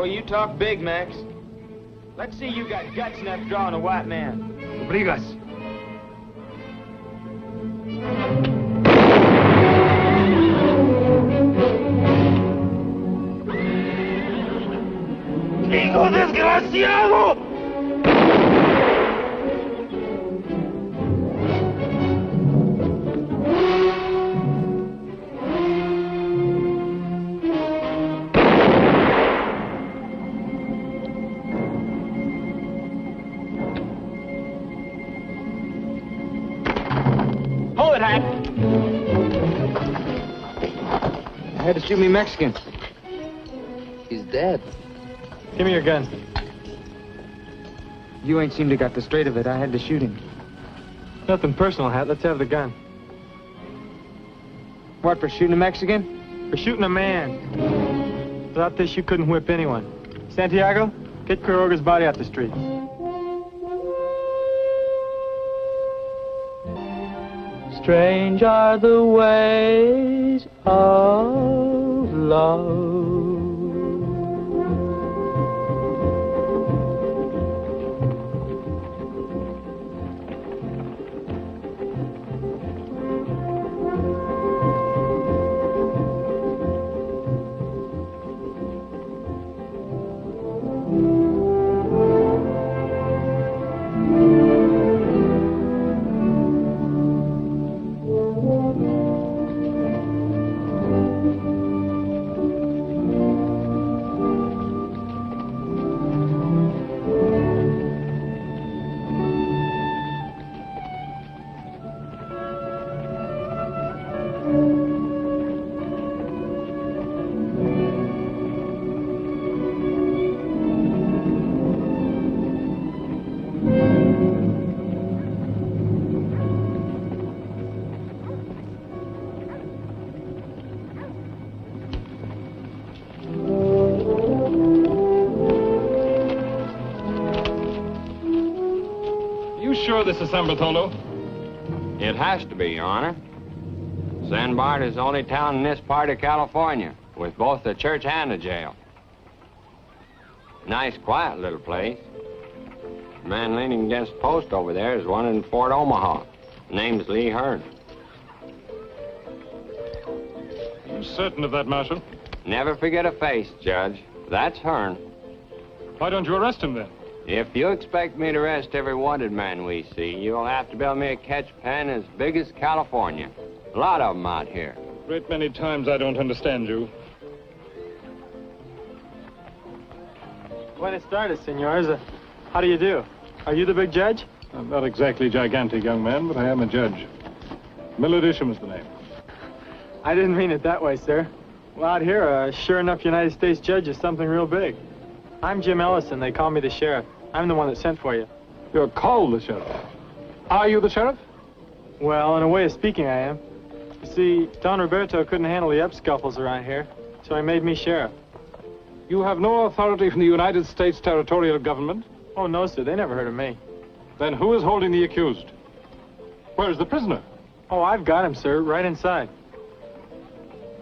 Oh, you talk big, Max. Let's see you got guts enough to draw on a white man. Obrigas. ¡Hijo desgraciado! Hold it, Hack. I had to shoot me Mexican. He's dead. Give me your gun. You ain't seemed to got the straight of it. I had to shoot him. Nothing personal, Hat. Let's have the gun. What, for shooting a Mexican? For shooting a man. Without this, you couldn't whip anyone. Santiago, get Quiroga's body out the street. Strange are the ways of love. This is San Bartolo? It has to be, Your Honor. San Bart is the only town in this part of California with both a church and a jail. Nice, quiet little place. The man leaning against the post over there is one in Fort Omaha. Name's Lee Hearn. You certain of that, Marshal? Never forget a face, Judge. That's Hearn. Why don't you arrest him, then? If you expect me to arrest every wanted man we see, you'll have to build me a catch pen as big as California. A lot of them out here. A great many times I don't understand you. Buenas tardes, senors. How do you do? Are you the big judge? I'm not exactly gigantic, young man, but I am a judge. Millard Isham is the name. I didn't mean it that way, sir. Well, out here, a sure enough United States judge is something real big. I'm Jim Ellison. They call me the sheriff. I'm the one that sent for you. You're called the sheriff. Are you the sheriff? Well, in a way of speaking, I am. You see, Don Roberto couldn't handle the upscuffles around here, so he made me sheriff. You have no authority from the United States territorial government? Oh, no, sir. They never heard of me. Then who is holding the accused? Where's the prisoner? Oh, I've got him, sir, right inside.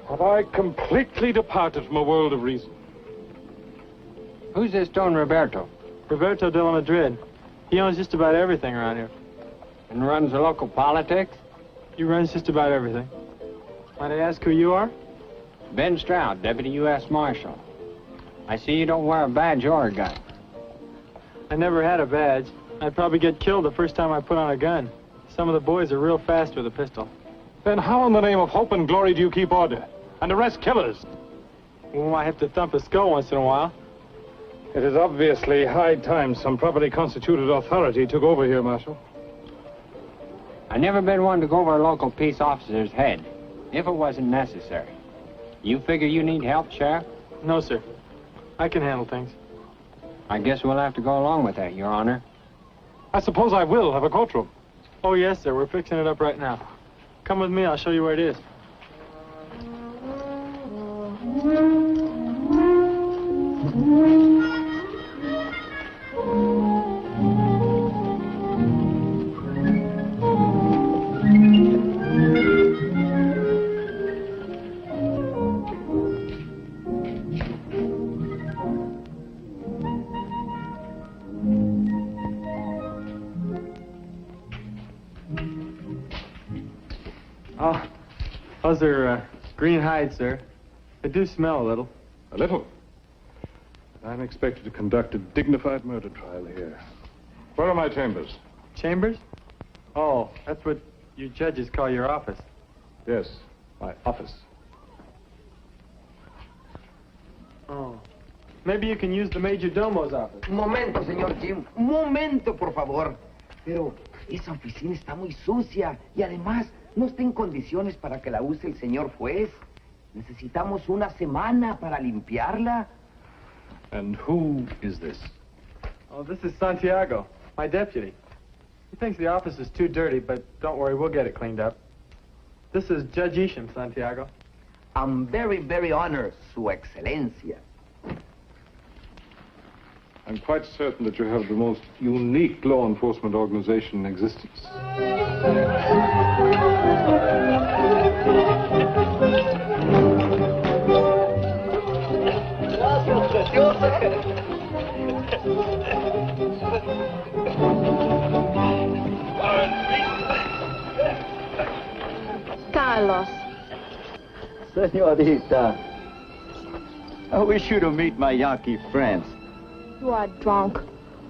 Have I completely departed from a world of reason? Who's this Don Roberto? Roberto de la Madrid. He owns just about everything around here. And runs the local politics? He runs just about everything. Might I ask who you are? Ben Stroud, Deputy U.S. Marshal. I see you don't wear a badge or a gun. I never had a badge. I'd probably get killed the first time I put on a gun. Some of the boys are real fast with a pistol. Then how in the name of hope and glory do you keep order and arrest killers? Well, I have to thump a skull once in a while. It is obviously high time some properly constituted authority took over here, Marshal. I've never been one to go over a local peace officer's head, if it wasn't necessary. You figure you need help, Sheriff? No, sir. I can handle things. I guess we'll have to go along with that, Your Honor. I suppose I will have a courtroom. Oh, yes, sir. We're fixing it up right now. Come with me. I'll show you where it is. Oh, those are green hides, sir. They do smell a little. A little. I'm expected to conduct a dignified murder trial here. Where are my chambers? Chambers? Oh, that's what you judges call your office. Yes, my office. Oh. Maybe you can use the Major Domo's office. Un momento, señor Jim. Un momento, por favor. Pero esa oficina está muy sucia y además no está en condiciones para que la use el señor juez. Necesitamos una semana para limpiarla. And who is this? Oh, this is Santiago, my deputy. He thinks the office is too dirty, but don't worry, we'll get it cleaned up. This is Judge Isham, Santiago. I'm very, very honored, Su Excelencia. I'm quite certain that you have the most unique law enforcement organization in existence. Carlos. Senorita, I wish you to meet my Yankee friends. You are drunk.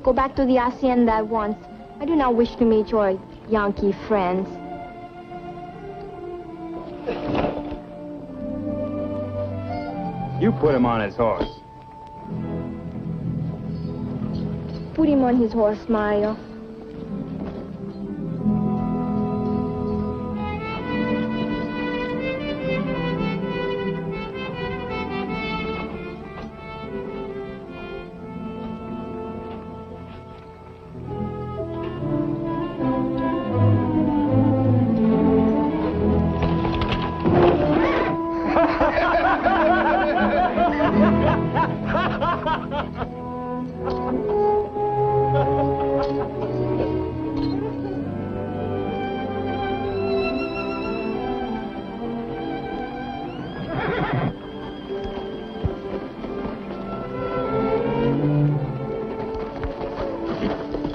Go back to the hacienda at once. I do not wish to meet your Yankee friends. You put him on his horse. Put him on his horse, Mario.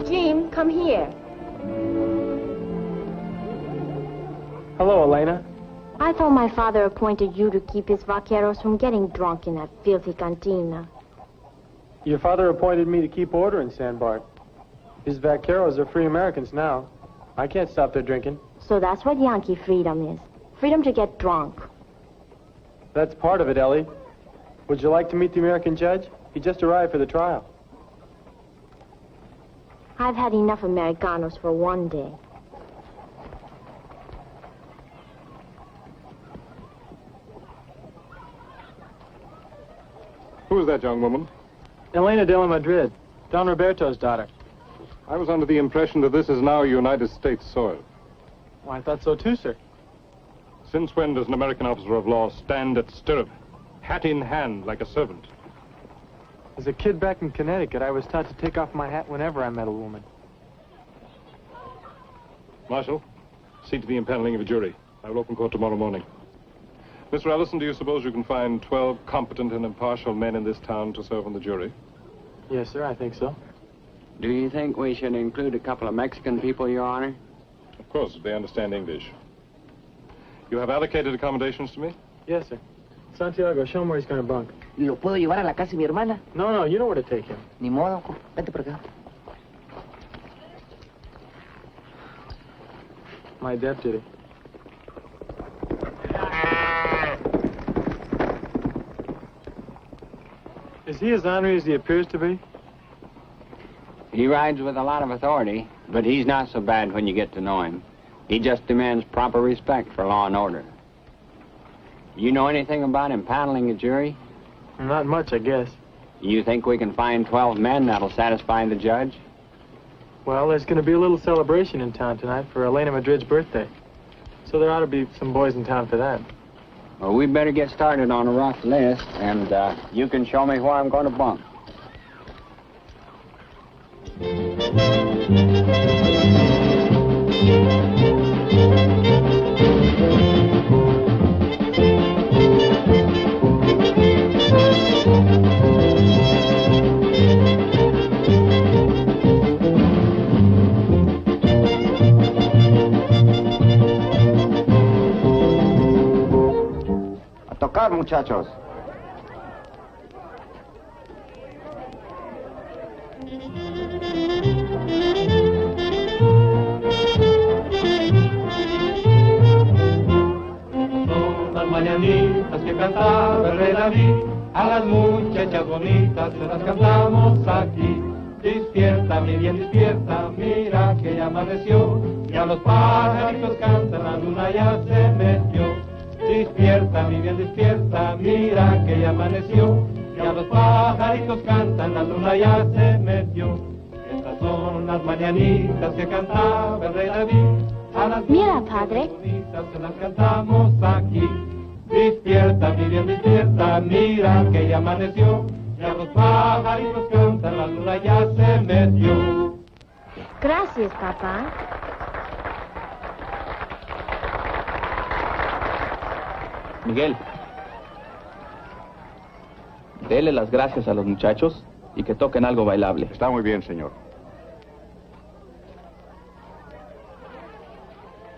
Jim, come here. Hello, Elena. I thought my father appointed you to keep his vaqueros from getting drunk in that filthy cantina. Your father appointed me to keep order in San Bart. His vaqueros are free Americans now. I can't stop their drinking. So that's what Yankee freedom is. Freedom to get drunk. That's part of it, Ellie. Would you like to meet the American judge? He just arrived for the trial. I've had enough Americanos for one day. Who is that young woman? Elena de la Madrid, Don Roberto's daughter. I was under the impression that this is now United States soil. Well, I thought so too, sir. Since when does an American officer of law stand at stirrup, hat in hand, like a servant? As a kid back in Connecticut, I was taught to take off my hat whenever I met a woman. Marshal, see to the impaneling of a jury. I will open court tomorrow morning. Mr. Ellison, do you suppose you can find 12 competent and impartial men in this town to serve on the jury? Yes, sir, I think so. Do you think we should include a couple of Mexican people, Your Honor? Of course, if they understand English. You have allocated accommodations to me? Yes, sir. Santiago, show him where he's going to bunk. ¿Y lo puedo llevar a la casa de mi hermana? No, you know where to take him. Ni modo, vete por acá. My deputy. Is he as ornery as he appears to be? He rides with a lot of authority, but he's not so bad when you get to know him. He just demands proper respect for law and order. You know anything about impaneling a jury? Not much, I guess. You think we can find 12 men that'll satisfy the judge? Well, there's going to be a little celebration in town tonight for Elena Madrid's birthday. So there ought to be some boys in town for that. Well, we better get started on a rough list, and you can show me where I'm going to bunk. lugar, muchachos. Son las mañanitas que cantaba el rey David, a las muchachas bonitas se las cantamos aquí. Despierta, mi bien, despierta, mira que ya amaneció, ya los pajaritos cantan, la luna ya se metió. Despierta, mi bien, despierta, mira que ya amaneció, ya los pajaritos cantan, la luna ya se metió. Estas son las mañanitas que cantaba el rey David, a las Mira, padre. bonitas se las cantamos aquí. Despierta, mi bien, despierta, mira que ya amaneció, ya los pajaritos cantan, la luna ya se metió. Gracias, papá. Miguel, dele las gracias a los muchachos y que toquen algo bailable. Está muy bien, señor.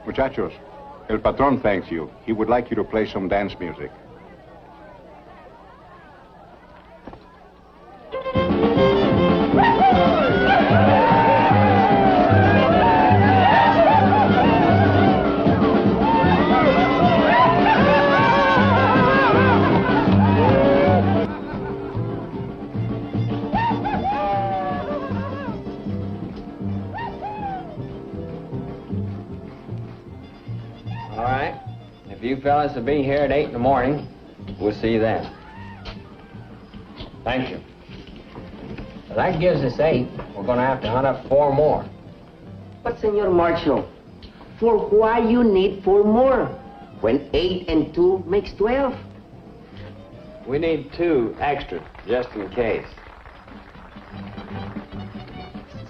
Muchachos, el patrón thanks you. He would like you to play some dance music. All right. If you fellas will be here at 8 in the morning, we'll see you then. Thank you. Well, that gives us 8. We're going to have to hunt up 4 more. But, Senor Marshal, for why you need 4 more? When 8 and 2 makes 12. We need 2 extra, just in case.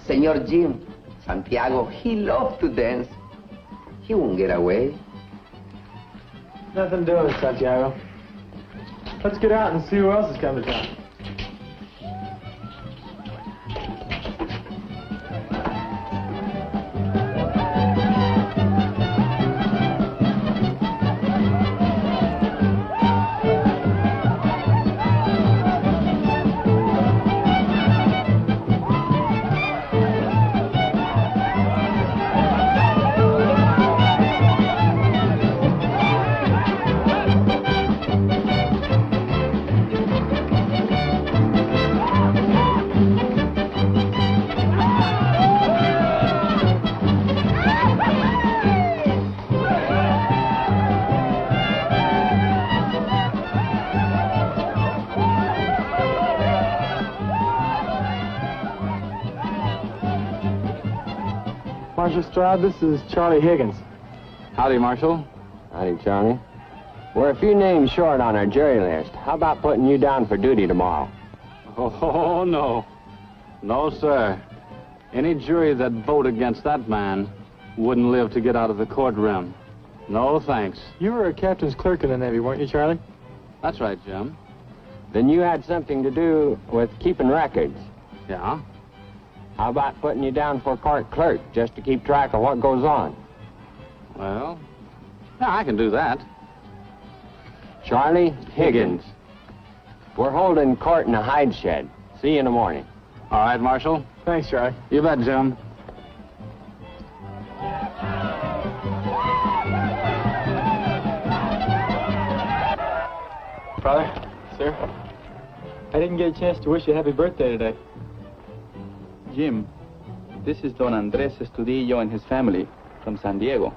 Senor Jim, Santiago, he loves to dance. He won't get away. Nothing doing, Santiago. Let's get out and see who else has come to town. Marshal Stroud, this is Charlie Higgins. Howdy, Marshal. Howdy, Charlie. We're a few names short on our jury list. How about putting you down for duty tomorrow? Oh, no. No, sir. Any jury that vote against that man wouldn't live to get out of the courtroom. No, thanks. You were a captain's clerk in the Navy, weren't you, Charlie? That's right, Jim. Then you had something to do with keeping records. Yeah? How about putting you down for court clerk, just to keep track of what goes on? Well, yeah, I can do that. Charlie Higgins. We're holding court in a hide shed. See you in the morning. All right, Marshal. Thanks, Charlie. You bet, Jim. Brother, sir, I didn't get a chance to wish you a happy birthday today. Jim, this is Don Andres Estudillo and his family from San Diego.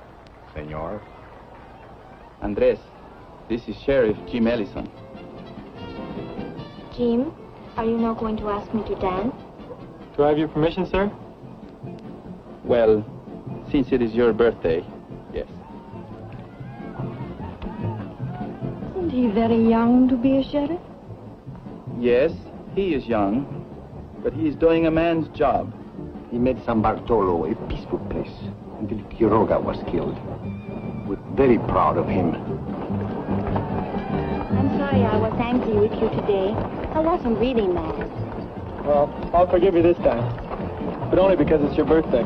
Senor. Andres, this is Sheriff Jim Ellison. Jim, are you not going to ask me to dance? Do I have your permission, sir? Well, since it is your birthday, yes. Isn't he very young to be a sheriff? Yes, he is young, but he is doing a man's job. He made San Bartolo a peaceful place until Quiroga was killed. We're very proud of him. I'm sorry I was angry with you today. I wasn't really mad. Well, I'll forgive you this time, but only because it's your birthday.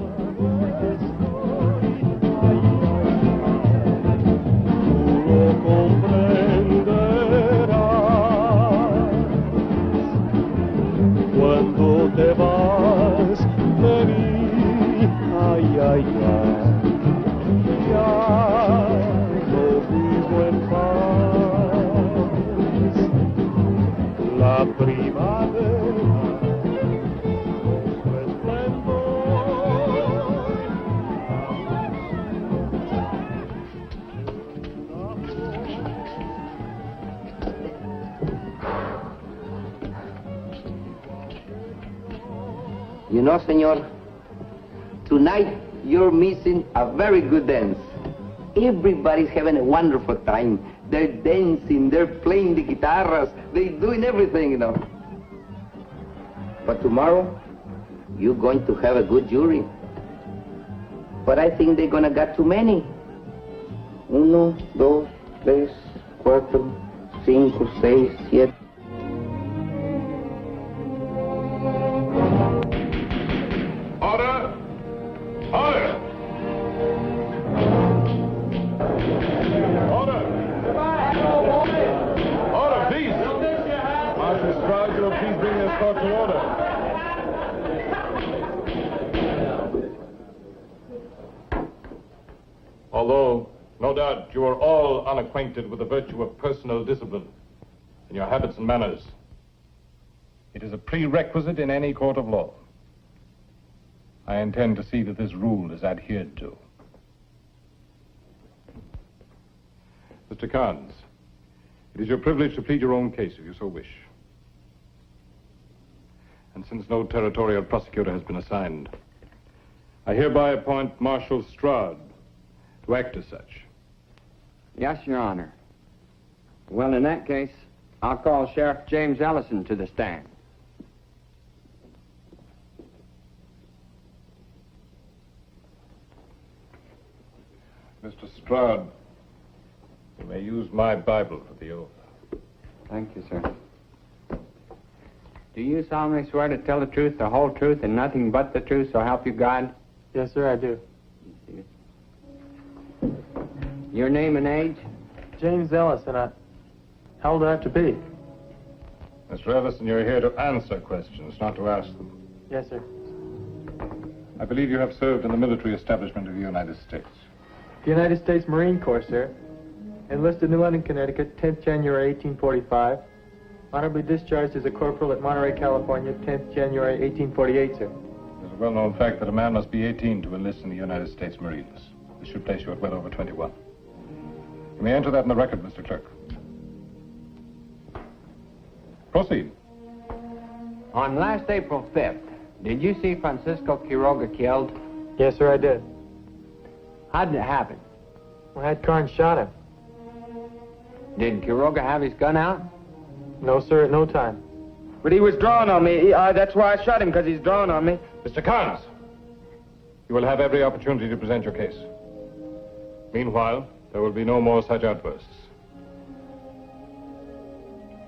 You know, senor, tonight you're missing a very good dance. Everybody's having a wonderful time. They're dancing, they're playing the guitars, they're doing everything, you know. But tomorrow, you're going to have a good jury. But I think they're gonna get too many. 1, 2, 3, 4, 5, 6, 7. Order! Order! Order! Order, please! Marshal Stroud, will please bring this court to order. Although, no doubt, you are all unacquainted with the virtue of personal discipline in your habits and manners, it is a prerequisite in any court of law. I intend to see that this rule is adhered to. Mr. Carnes, it is your privilege to plead your own case if you so wish. And since no territorial prosecutor has been assigned, I hereby appoint Marshal Stroud to act as such. Yes, Your Honor. Well, in that case, I'll call Sheriff James Ellison to the stand. Mr. Stroud, you may use my Bible for the oath. Thank you, sir. Do you solemnly swear to tell the truth, the whole truth, and nothing but the truth, so help you God? Yes, sir, I do. Your name and age? James Ellison. How old do I have to be? Mr. Ellison, you're here to answer questions, not to ask them. Yes, sir. I believe you have served in the military establishment of the United States. The United States Marine Corps, sir. Enlisted New London, Connecticut, 10th January 1845. Honorably discharged as a corporal at Monterey, California, 10th January 1848, sir. It's a well-known fact that a man must be 18 to enlist in the United States Marines. This should place you at well over 21. You may enter that in the record, Mr. Clerk. Proceed. On last April 5th, did you see Francisco Quiroga killed? Yes, sir, I did. How did it happen? I had Carnes shot him. Did Quiroga have his gun out? No, sir, at no time. But he was drawing on me. That's why I shot him, because he's drawing on me. Mr. Carnes, you will have every opportunity to present your case. Meanwhile, there will be no more such outbursts.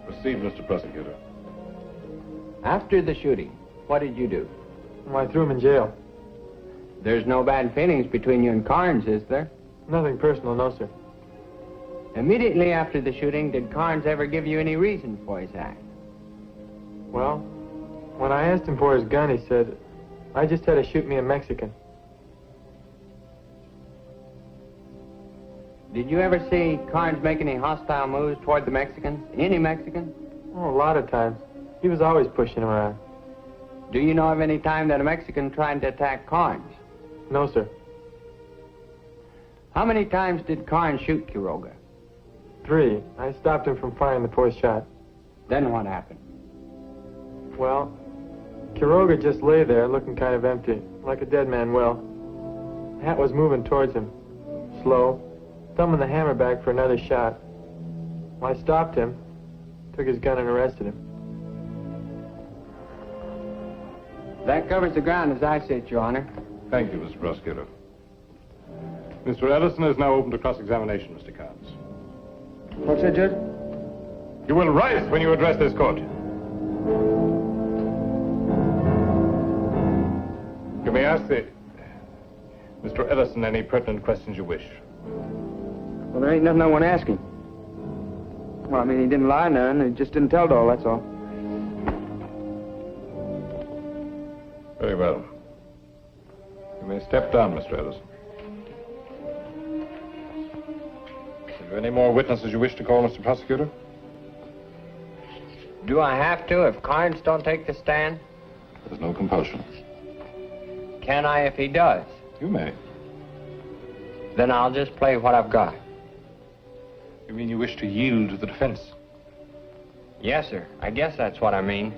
Proceed, Mr. Prosecutor. After the shooting, what did you do? I threw him in jail. There's no bad feelings between you and Carnes, is there? Nothing personal, no, sir. Immediately after the shooting, did Carnes ever give you any reason for his act? Well, when I asked him for his gun, he said, I just had to shoot me a Mexican. Did you ever see Carnes make any hostile moves toward the Mexicans? Any Mexicans? Oh, a lot of times. He was always pushing him around. Do you know of any time that a Mexican tried to attack Carnes? No, sir. How many times did Carnes shoot Quiroga? 3. I stopped him from firing the 4th shot. Then what happened? Well, Quiroga just lay there looking kind of empty, like a dead man will. The hat was moving towards him, slow, thumbing the hammer back for another shot. Well, I stopped him, took his gun and arrested him. That covers the ground as I see it, Your Honor. Thank you, Mr. Prosecutor. Mr. Ellison is now open to cross-examination, Mr. Carnes. What's that, Judge? You will rise when you address this court. You may ask Mr. Ellison any pertinent questions you wish. Well, there ain't nothing I want to ask him. Well, I mean, he didn't lie none. He just didn't tell it all, that's all. Very well. You may step down, Mr. Ellison. Have you any more witnesses you wish to call, Mr. Prosecutor? Do I have to if Carnes don't take the stand? There's no compulsion. Can I if he does? You may. Then I'll just play what I've got. You mean you wish to yield to the defense? Yes, sir. I guess that's what I mean.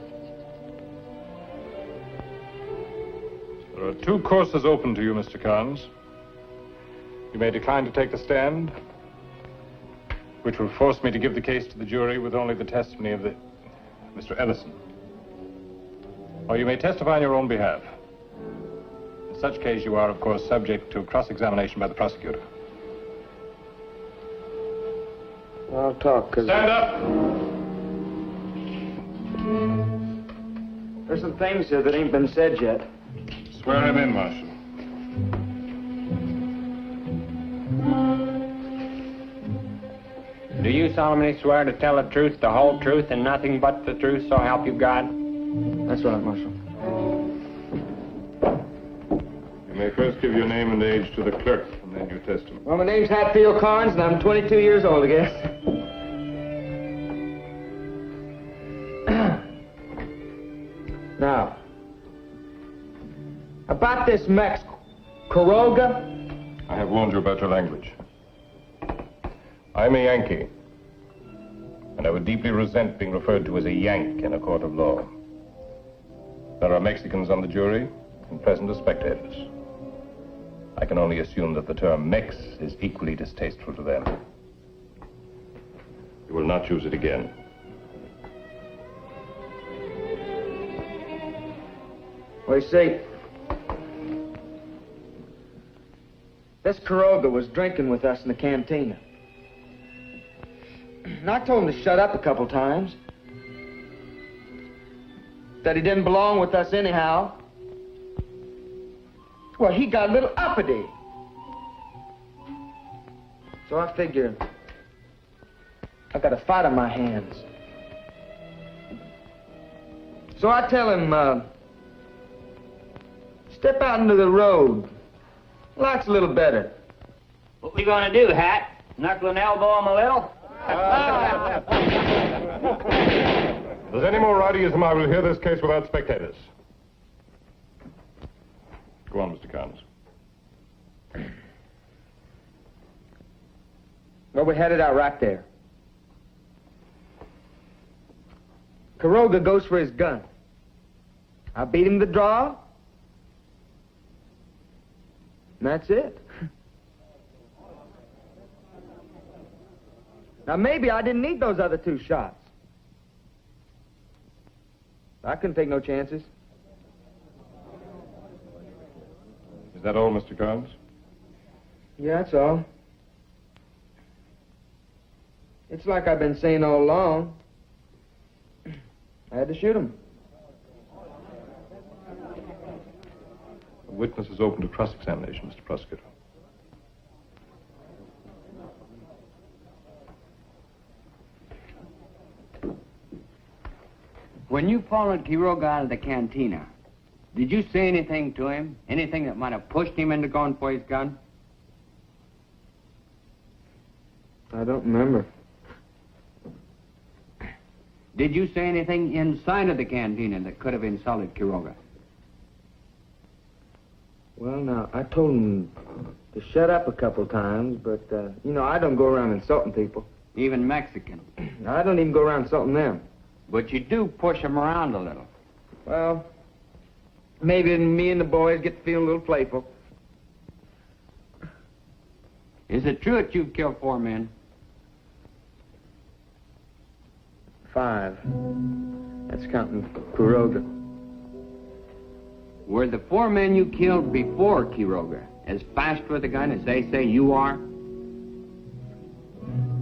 There are two courses open to you, Mr. Carnes. You may decline to take the stand, which will force me to give the case to the jury with only the testimony of Mr. Ellison. Or you may testify on your own behalf. In such case, you are, of course, subject to cross-examination by the prosecutor. I'll talk, 'cause... Stand up! There's some things here that ain't been said yet. Swear him in, Marshal. Do you solemnly swear to tell the truth, the whole truth, and nothing but the truth, so help you God? That's right, Marshal. You may first give your name and age to the clerk, and then your testimony. Well, my name's Hatfield Carnes, and I'm 22 years old, I guess. Now, about this Mex Quiroga. I have warned you about your language. I'm a Yankee, and I would deeply resent being referred to as a Yank in a court of law. There are Mexicans on the jury, and present as spectators. I can only assume that the term Mex is equally distasteful to them. You will not use it again. Well, you see, this Quiroga was drinking with us in the cantina. And I told him to shut up a couple times. That he didn't belong with us anyhow. Well, he got a little uppity. So I figure I got a fight on my hands. So I tell him, step out into the road. Life's a little better. What we gonna do, Hat? Knuckle and elbow him a little? If there's any more rowdyism, I will hear this case without spectators. Go on, Mr. Carnes. Well, we had it out right there. Quiroga goes for his gun. I beat him the draw. And that's it. Now, maybe I didn't need those other two shots. I couldn't take no chances. Is that all, Mr. Carnes? Yeah, that's all. It's like I've been saying all along. I had to shoot him. The witness is open to cross-examination, Mr. Prosecutor. When you followed Quiroga out of the cantina, did you say anything to him? Anything that might have pushed him into going for his gun? I don't remember. Did you say anything inside of the cantina that could have insulted Quiroga? Well, now, I told him to shut up a couple times, but, you know, I don't go around insulting people. Even Mexican? I don't even go around insulting them. But you do push them around a little. Well, maybe me and the boys get to feel a little playful. Is it true that you've killed 4 men? 5. That's counting Quiroga. Were the 4 men you killed before Quiroga as fast with a gun as they say you are?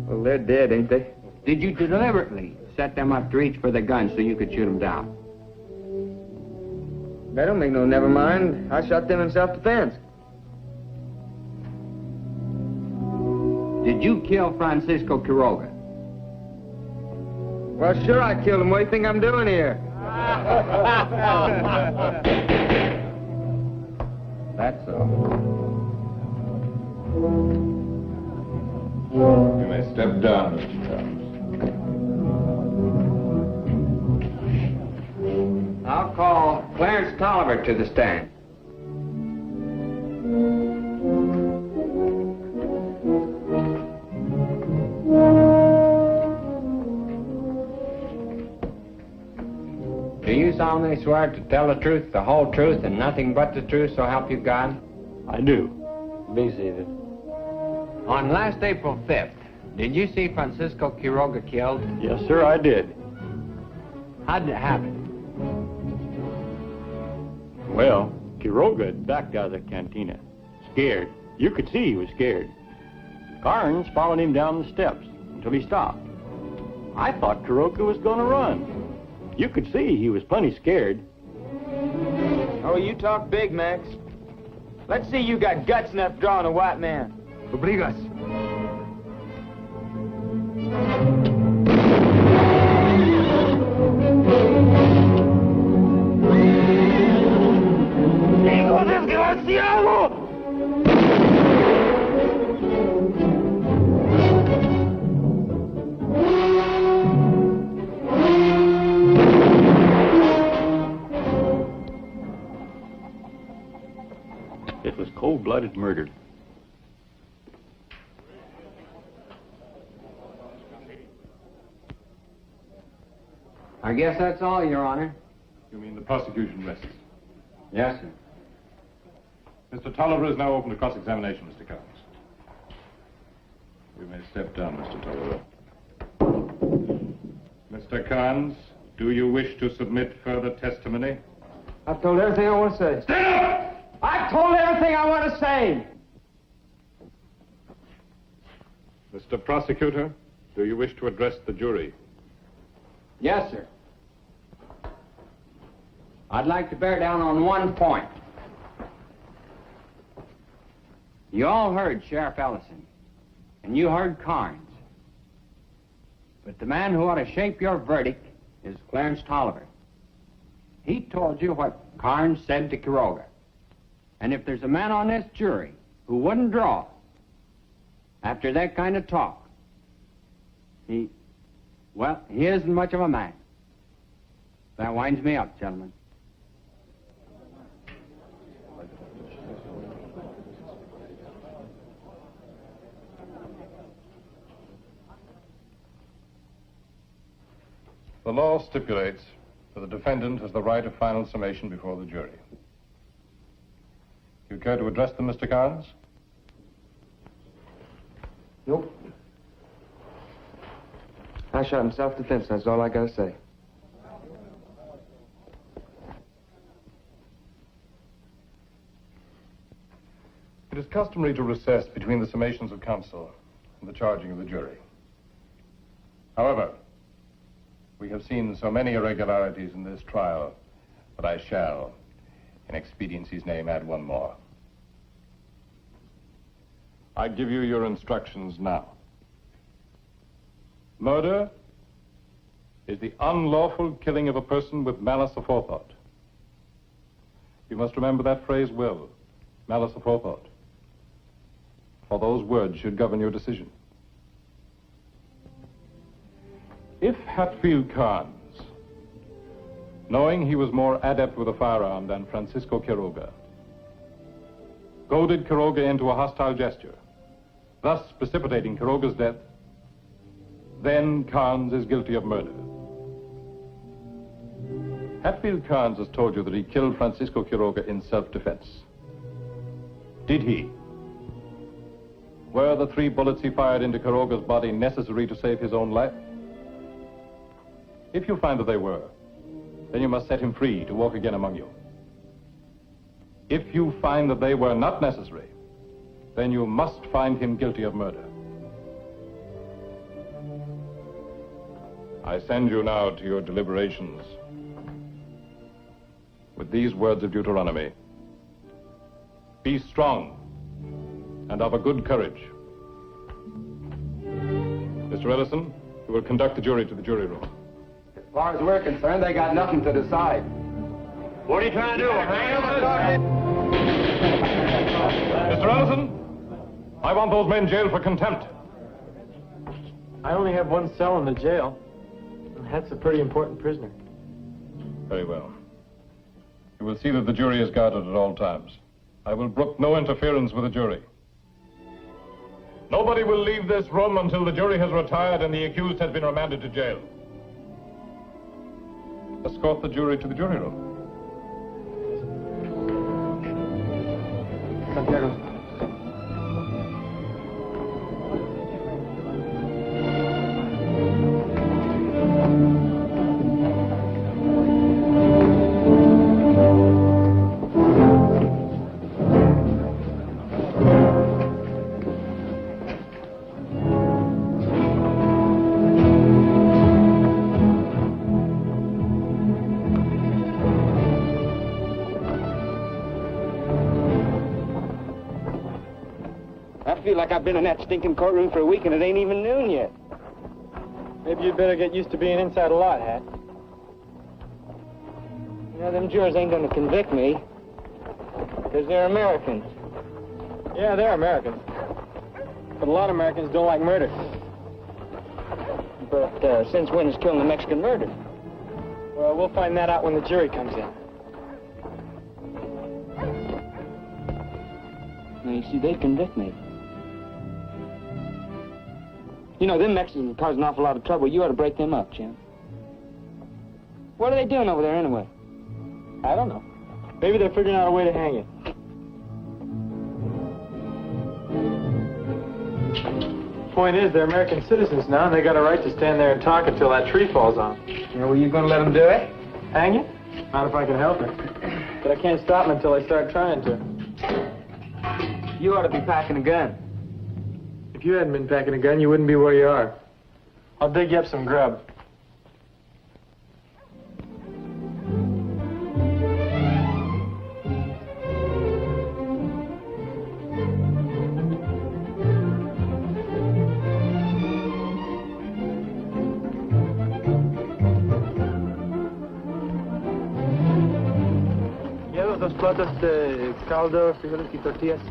Well, they're dead, ain't they? Did you deliberately set them up to reach for the gun so you could shoot them down? That don't make no never mind. I shot them in self-defense. Did you kill Francisco Quiroga? Well, sure I killed him. What do you think I'm doing here? That's all. You may step down, Mr. Carnes. I'll call Clarence Tolliver to the stand. Do you solemnly swear to tell the truth, the whole truth, and nothing but the truth, so help you God? I do. Be seated. On last April 5th, did you see Francisco Quiroga killed? Yes, sir, I did. How did it happen? Well, Quiroga had backed out of the cantina. Scared. You could see he was scared. Carnes followed him down the steps until he stopped. I thought Quiroga was going to run. You could see he was plenty scared. Oh, you talk big, Max. Let's see you got guts enough drawing a white man. Obligas. ¡Hijo desgraciado! It was cold-blooded murder. I guess that's all, Your Honor. You mean the prosecution rests? Yes, sir. Mr. Tolliver is now open to cross-examination, Mr. Carnes. You may step down, Mr. Tolliver. Mr. Carnes, do you wish to submit further testimony? I've told everything I want to say. Stand up! I've told everything I want to say. Mr. Prosecutor, do you wish to address the jury? Yes, sir. I'd like to bear down on one point. You all heard Sheriff Ellison, and you heard Carnes. But the man who ought to shape your verdict is Clarence Tolliver. He told you what Carnes said to Quiroga. And if there's a man on this jury who wouldn't draw after that kind of talk, he isn't much of a man. That winds me up, gentlemen. The law stipulates that the defendant has the right of final summation before the jury. Do you care to address them, Mr. Carnes? Nope. I shot in self-defense, that's all I gotta say. It is customary to recess between the summations of counsel and the charging of the jury. However, we have seen so many irregularities in this trial that I shall, in expediency's name, add one more. I give you your instructions now. Murder is the unlawful killing of a person with malice aforethought. You must remember that phrase well, malice aforethought, for those words should govern your decision. If Hatfield Carnes, knowing he was more adept with a firearm than Francisco Quiroga, goaded Quiroga into a hostile gesture, thus precipitating Quiroga's death, then Carnes is guilty of murder. Hatfield Carnes has told you that he killed Francisco Quiroga in self-defense. Did he? Were the 3 bullets he fired into Quiroga's body necessary to save his own life? If you find that they were, then you must set him free to walk again among you. If you find that they were not necessary, then you must find him guilty of murder. I send you now to your deliberations with these words of Deuteronomy. Be strong and of a good courage. Mr. Ellison, you will conduct the jury to the jury room. As far as we're concerned, they got nothing to decide. What are you trying to do? Mr. Ellison, I want those men jailed for contempt. I only have one cell in the jail. And that's a pretty important prisoner. Very well. You will see that the jury is guarded at all times. I will brook no interference with the jury. Nobody will leave this room until the jury has retired and the accused has been remanded to jail. Escort escort the jury to the jury room. Santiago. I feel like I've been in that stinking courtroom for a week and it ain't even noon yet. Maybe you'd better get used to being inside a lot, Hat. You know, them jurors ain't gonna convict me. Because they're Americans. Yeah, they're Americans. But a lot of Americans don't like murder. But since when is killing a Mexican murder? Well, we'll find that out when the jury comes in. Now, you see, they'd convict me. You know, them Mexicans cause an awful lot of trouble. You ought to break them up, Jim. What are they doing over there, anyway? I don't know. Maybe they're figuring out a way to hang you. Point is, they're American citizens now, and they got a right to stand there and talk until that tree falls on. Yeah, well, you gonna let them do it? Hang you? Not if I can help it. But I can't stop them until I start trying to. You ought to be packing a gun. If you hadn't been packing a gun, you wouldn't be where you are. I'll dig you up some grub. ¿Llevas dos platos de caldo, frijoles y tortillas?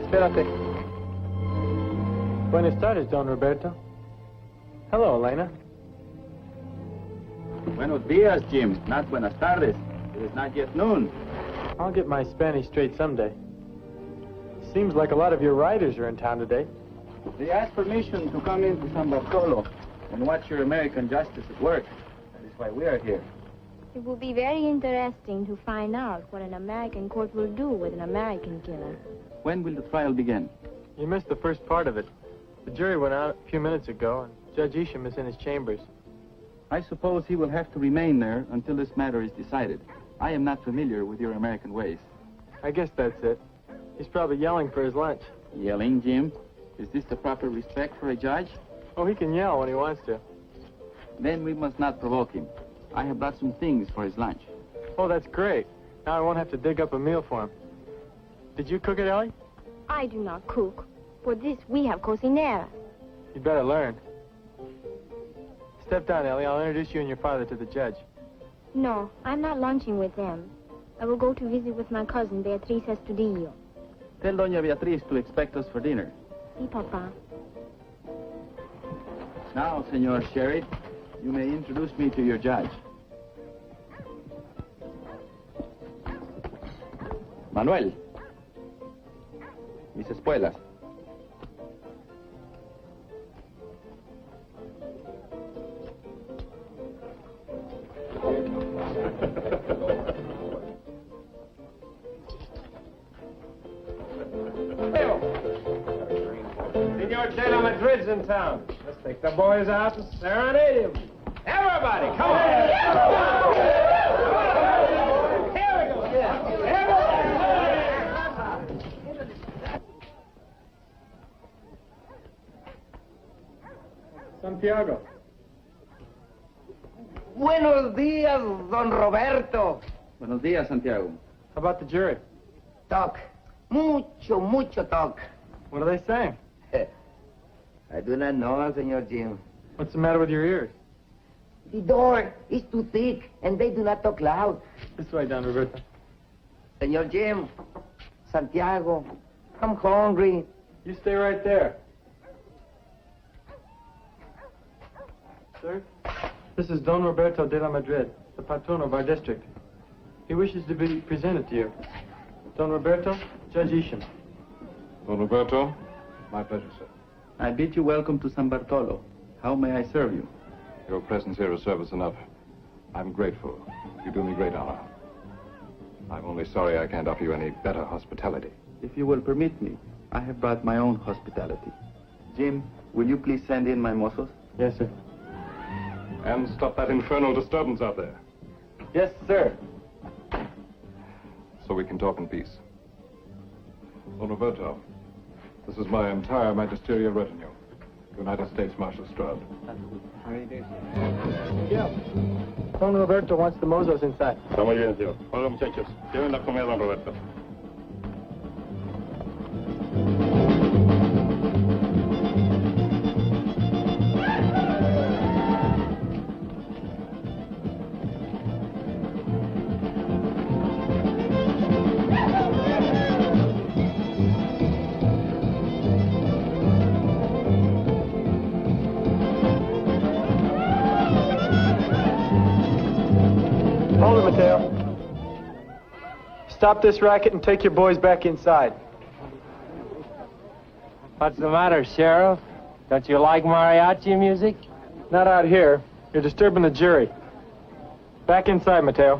Espérate. Buenas tardes, Don Roberto. Hello, Elena. Buenos dias, Jim. Not buenas tardes. It is not yet noon. I'll get my Spanish straight someday. Seems like a lot of your riders are in town today. They asked permission to come into San Bartolo and watch your American justice at work. That is why we are here. It will be very interesting to find out what an American court will do with an American killer. When will the trial begin? You missed the first part of it. The jury went out a few minutes ago, and Judge Isham is in his chambers. I suppose he will have to remain there until this matter is decided. I am not familiar with your American ways. I guess that's it. He's probably yelling for his lunch. Yelling, Jim? Is this the proper respect for a judge? Oh, he can yell when he wants to. Then we must not provoke him. I have brought some things for his lunch. Oh, that's great. Now I won't have to dig up a meal for him. Did you cook it, Ellie? I do not cook. For this, we have cocinera. You'd better learn. Step down, Ellie. I'll introduce you and your father to the judge. No, I'm not lunching with them. I will go to visit with my cousin, Beatriz Estudillo. Tell Doña Beatriz to expect us for dinner. Sí, Papa. Now, Senor Sheriff, you may introduce me to your judge. Manuel. Mis espuelas. Senor De La Madrid's in town. Let's take the boys out and serenade him. Everybody, come on! Here we go! Santiago. Buenos días, Don Roberto. Buenos días, Santiago. How about the jury? Talk. Mucho talk. What are they saying? I do not know, Senor Jim. What's the matter with your ears? The door is too thick, and they do not talk loud. This way, Don Roberto. Senor Jim, Santiago, I'm hungry. You stay right there. Sir, this is Don Roberto de la Madrid, the patron of our district. He wishes to be presented to you. Don Roberto, Judge Isham. Don Roberto, my pleasure, sir. I bid you welcome to San Bartolo. How may I serve you? Your presence here is service enough. I'm grateful. You do me great honor. I'm only sorry I can't offer you any better hospitality. If you will permit me, I have brought my own hospitality. Jim, will you please send in my mozos? Yes, sir. And stop that infernal disturbance out there. Yes, sir. So we can talk in peace. Don Roberto, this is my entire magisterial retinue. United States Marshal Stroud. Yeah. Don Roberto wants the mozos inside. Está muy bien, señor. Hola, muchachos. Lleven la comida, Don Roberto. Hold it, Mateo. Stop this racket and take your boys back inside. What's the matter, Sheriff? Don't you like mariachi music? Not out here. You're disturbing the jury. Back inside, Mateo.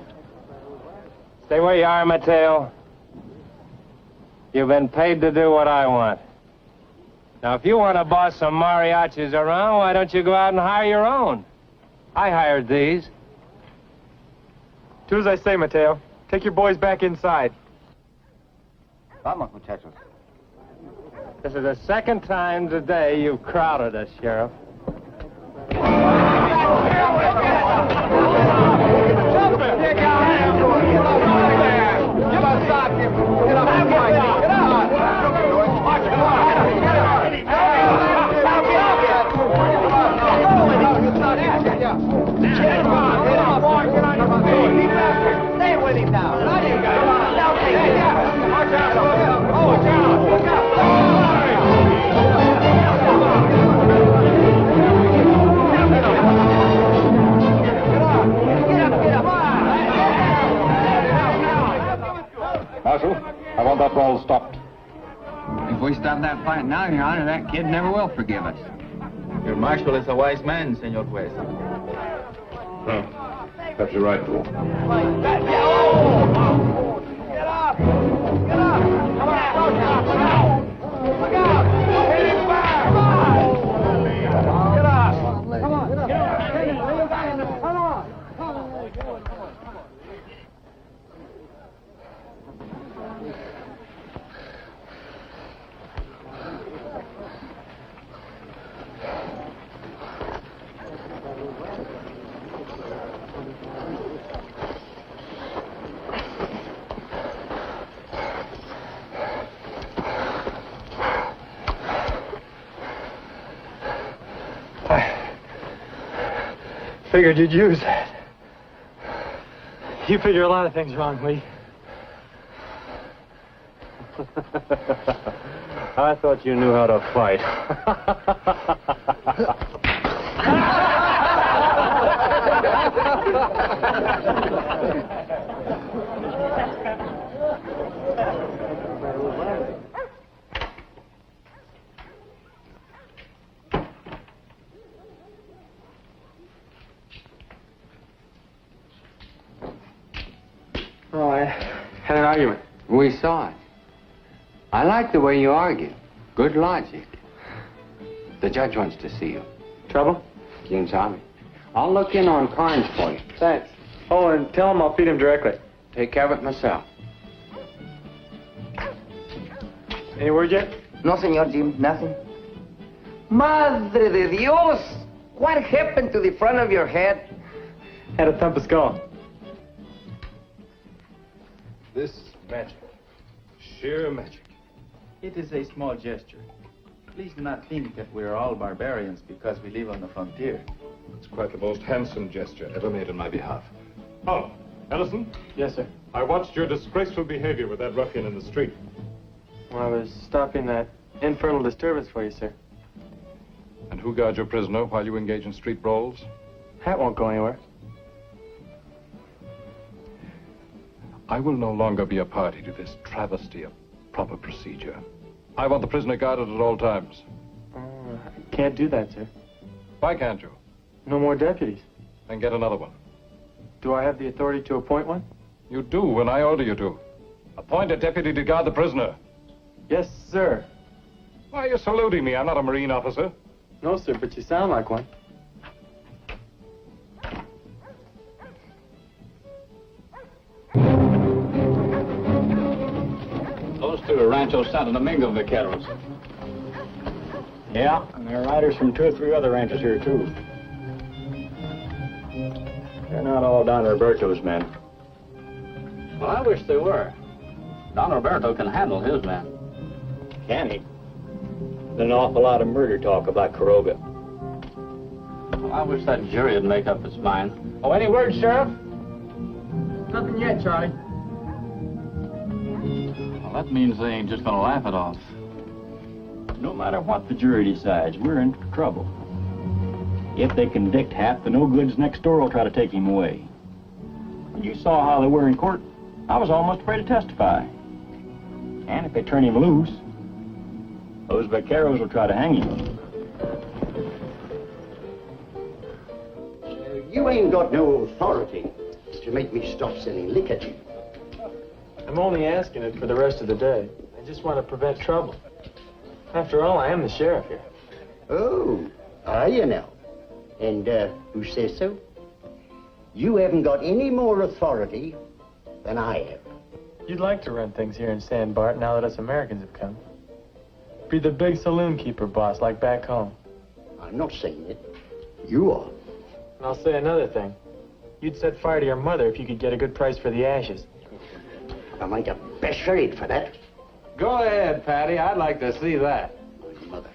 Stay where you are, Mateo. You've been paid to do what I want. Now, if you want to boss some mariachis around, why don't you go out and hire your own? I hired these. Do as I say, Mateo. Take your boys back inside. Vamos, muchachos. This is the second time today you've crowded us, Sheriff. Stay with him now. Marshal, I want that brawl stopped. If we stop that fight now, Your Honor, that kid never will forgive us. Your marshal is a wise man, Senor Juez. Perhaps you're right. Get up! Get up! Come on! Look out! Hit him back! Come on! Get up! Come on! Get up! Come on! Figured you'd use that. You figure a lot of things wrong, Lee. I thought you knew how to fight. Oh, I had an argument. We saw it. I like the way you argue. Good logic. The judge wants to see you. Trouble? Quien sabe. I'll look in on Carnes for you. Thanks. Oh, and tell him I'll feed him directly. Take care of it myself. Any word yet? No, Senor Jim, nothing. Madre de Dios! What happened to the front of your head? Had a thump of skull. This is magic. Sheer magic. It is a small gesture. Please do not think that we are all barbarians because we live on the frontier. It's quite the most handsome gesture ever made on my behalf. Oh, Ellison? Yes, sir. I watched your disgraceful behavior with that ruffian in the street. Well, I was stopping that infernal disturbance for you, sir. And who guards your prisoner while you engage in street brawls? Hat won't go anywhere. I will no longer be a party to this travesty of proper procedure. I want the prisoner guarded at all times. I can't do that, sir. Why can't you? No more deputies. Then get another one. Do I have the authority to appoint one? You do when I order you to. Appoint a deputy to guard the prisoner. Yes, sir. Why are you saluting me? I'm not a Marine officer. No, sir, but you sound like one. Those two are Rancho Santo Domingo vaqueros. Yeah, and there are riders from 2 or 3 other ranches here, too. They're not all Don Roberto's men. Well, I wish they were. Don Roberto can handle his men. Can he? There's an awful lot of murder talk about Quiroga. Well, I wish that jury would make up its mind. Oh, any word, Sheriff? Nothing yet, Charlie. Well, that means they ain't just gonna laugh it off. No matter what the jury decides, we're in trouble. If they convict Hat, the no-goods next door will try to take him away. You saw how they were in court. I was almost afraid to testify. And if they turn him loose, those vaqueros will try to hang him. You ain't got no authority to make me stop selling liquor to you. I'm only asking it for the rest of the day. I just want to prevent trouble. After all, I am the sheriff here. Oh, are you now? And who says so? You haven't got any more authority than I have. You'd like to run things here in San Bart now that us Americans have come. Be the big saloon keeper boss like back home. I'm not saying it. You are. And I'll say another thing. You'd set fire to your mother if you could get a good price for the ashes. I might have best it for that. Go ahead, Patty. I'd like to see that. Mother.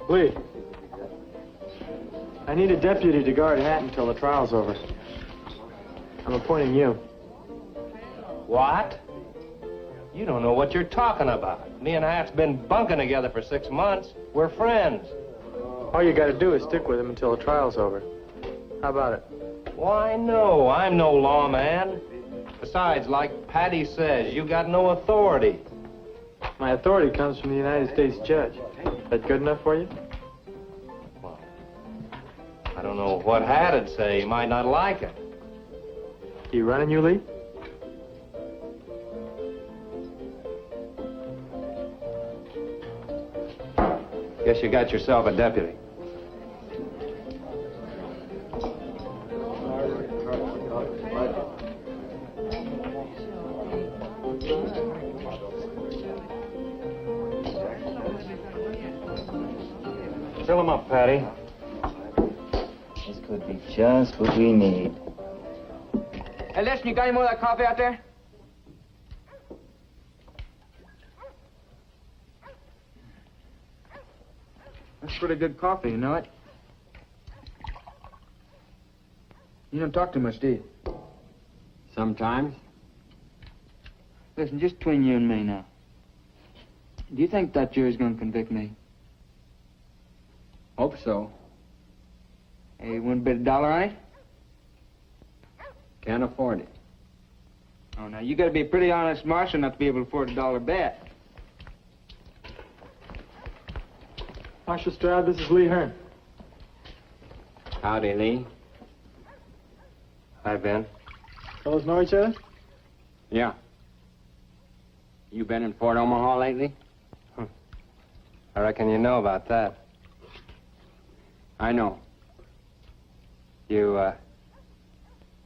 Lee, I need a deputy to guard Hat until the trial's over. I'm appointing you. What? You don't know what you're talking about. Me and Hat's been bunking together for 6 months. We're friends. All you gotta do is stick with him until the trial's over. How about it? Why, no. I'm no lawman. Besides, like Patty says, you got no authority. My authority comes from the United States judge. That good enough for you? Well, I don't know what Hat'd say. He might not like it. He running you, Lee? Guess you got yourself a deputy. Fill him up, Patty. This could be just what we need. Hey, listen, you got any more of that coffee out there? That's pretty good coffee, you know it? You don't talk too much, do you? Sometimes. Listen, just between you and me now. Do you think that jury's gonna convict me? Hope so. Hey, you wouldn't bet $1 on it? Can't afford it. Oh, now, you gotta be a pretty honest marshal not to be able to afford a $1 bet. Marshal Stroud, this is Lee Hearn. Howdy, Lee. Hi, Ben. Fellas know each other? Yeah. You been in Fort Omaha lately? I reckon you know about that. I know. You,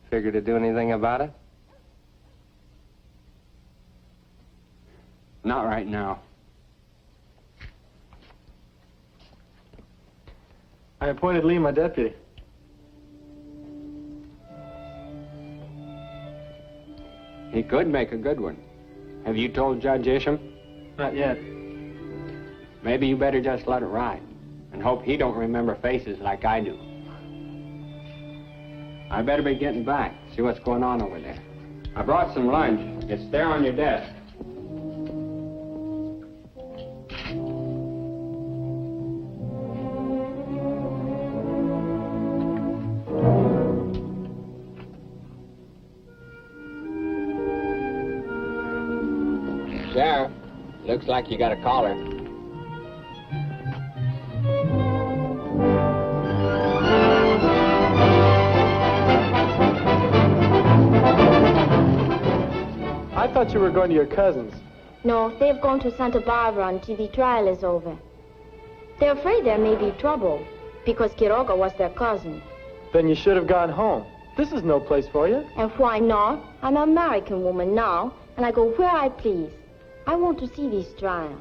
figure to do anything about it? Not right now. I appointed Lee my deputy. He could make a good one. Have you told Judge Isham? Not yet. Maybe you better just let it ride and hope he don't remember faces like I do. I better be getting back, see what's going on over there. I brought some lunch. It's there on your desk. Sheriff, looks like you got a caller. I thought you were going to your cousin's. No, they've gone to Santa Barbara until the trial is over. They're afraid there may be trouble because Quiroga was their cousin. Then you should have gone home. This is no place for you. And why not? I'm an American woman now, and I go where I please. I want to see this trial.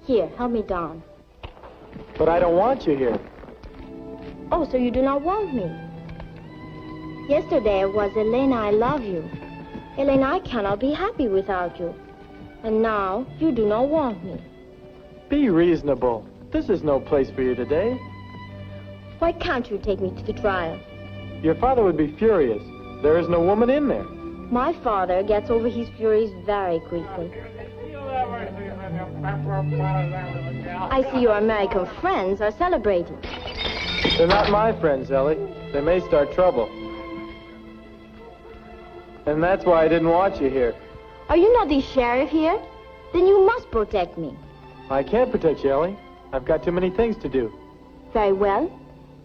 Here, help me down. But I don't want you here. Oh, so you do not want me? Yesterday it was Elena, I love you. Elena, I cannot be happy without you. And now you do not want me. Be reasonable. This is no place for you today. Why can't you take me to the trial? Your father would be furious. There is no woman in there. My father gets over his furies very quickly. I see your American friends are celebrating. They're not my friends, Ellie. They may start trouble. And that's why I didn't want you here. Are you not the sheriff here? Then you must protect me. I can't protect you, Ellie. I've got too many things to do. Very well.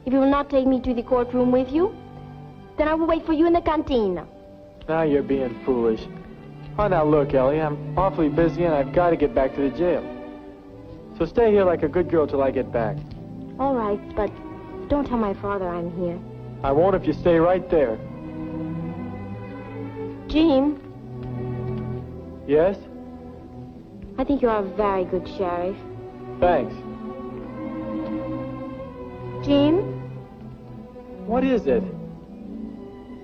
If you will not take me to the courtroom with you, then I will wait for you in the cantina. Now you're being foolish. Oh, now look, Ellie, I'm awfully busy and I've got to get back to the jail. So stay here like a good girl till I get back. All right, but don't tell my father I'm here. I won't if you stay right there. Jim, Yes? I think you are a very good sheriff. Thanks. Jim, What is it?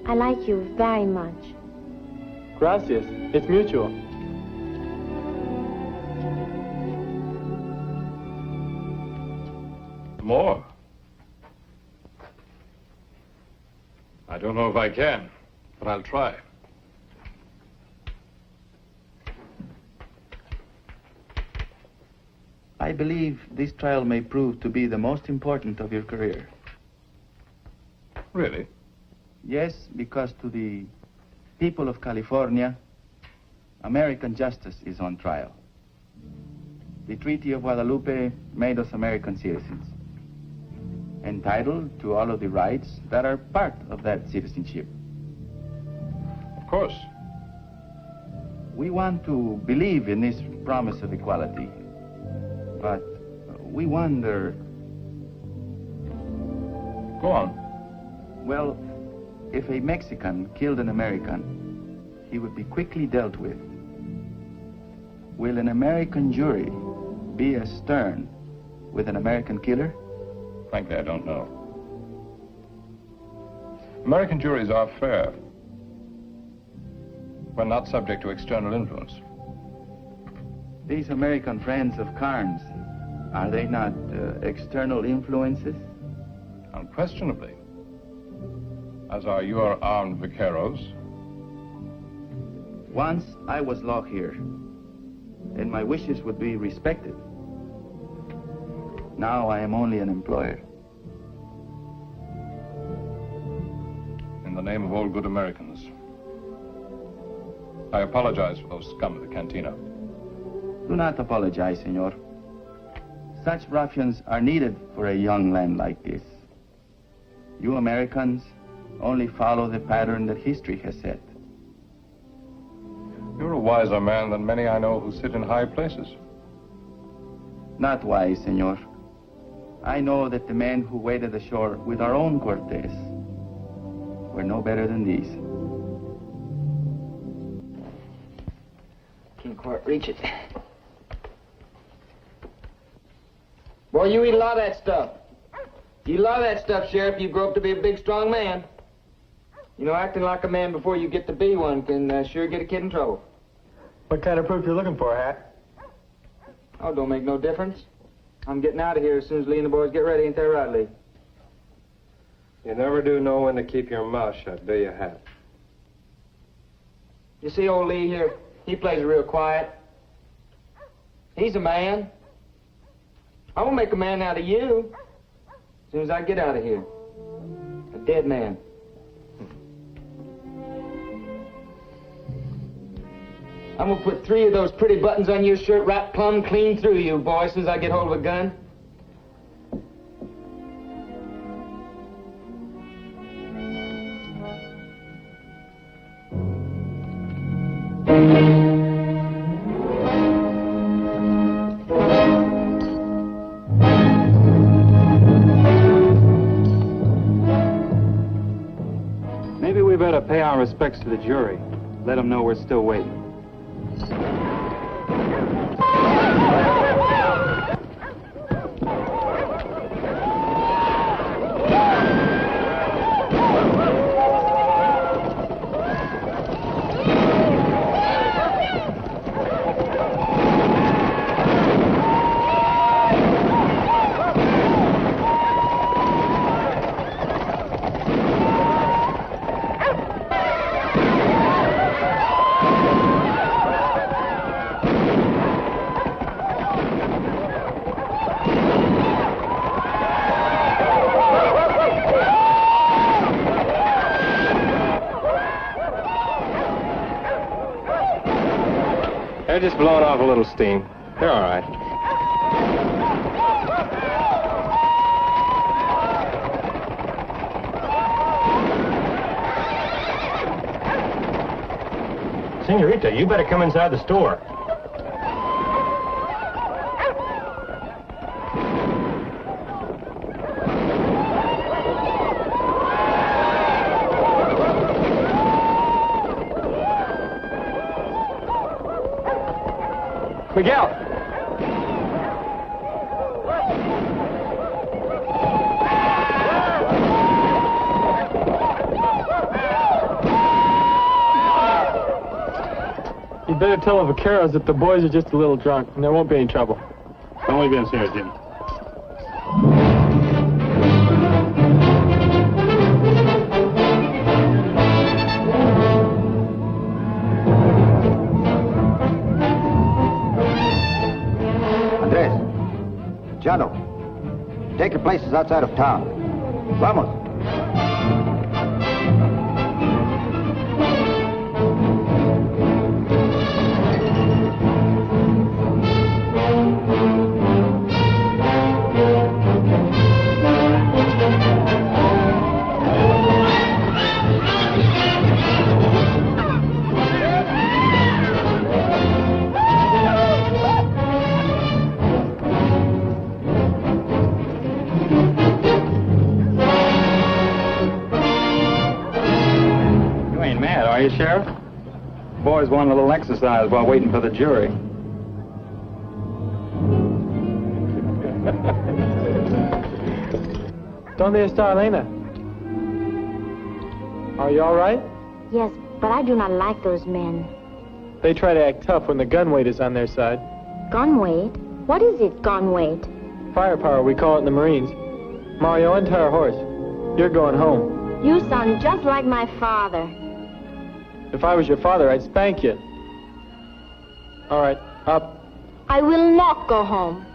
I like you very much. Gracias. It's mutual. More? I don't know if I can, but I'll try. I believe this trial may prove to be the most important of your career. Really? Yes, because to the people of California, American justice is on trial. The Treaty of Guadalupe made us American citizens, entitled to all of the rights that are part of that citizenship. Of course. We want to believe in this promise of equality, but we wonder... Go on. Well, if a Mexican killed an American, he would be quickly dealt with. Will an American jury be as stern with an American killer? Frankly, I don't know. American juries are fair when not subject to external influence. These American friends of Carnes, are they not external influences? Unquestionably. As are your armed vaqueros. Once I was law here, and my wishes would be respected. Now I am only an employer. In the name of all good Americans, I apologize for those scum of the cantina. Do not apologize, senor. Such ruffians are needed for a young land like this. You Americans only follow the pattern that history has set. You're a wiser man than many I know who sit in high places. Not wise, senor. I know that the men who waded ashore with our own Cortez were no better than these. Can't quite reach it. Boy, you eat a lot of that stuff. You eat a lot of that stuff, Sheriff. You grow up to be a big, strong man. You know, acting like a man before you get to be one can sure get a kid in trouble. What kind of proof you looking for, Hat? Oh, don't make no difference. I'm getting out of here as soon as Lee and the boys get ready. Ain't that right, Lee? You never do know when to keep your mouth shut, do you, Hat? You see old Lee here? He plays it real quiet. He's a man. I won't make a man out of you as soon as I get out of here. A dead man. I'm gonna put 3 of those pretty buttons on your shirt right plumb clean through you, boy, as soon as I get hold of a gun. Maybe we better pay our respects to the jury. Let them know we're still waiting. They're just blowing off a little steam. They're all right. Senorita, you better come inside the store. Miguel! You better tell the vaqueros that the boys are just a little drunk, and there won't be any trouble. Don't leave in here, Jim. Chano, take your places outside of town. Vamos. Are you, Sheriff? Boys want a little exercise while waiting for the jury. ¿Dónde está Elena? Are you all right? Yes, but I do not like those men. They try to act tough when the gun weight is on their side. Gun weight? What is it, gun weight? Firepower, we call it in the Marines. Mario, untie our horse. You're going home. You sound just like my father. If I was your father, I'd spank you. All right, up. I will not go home.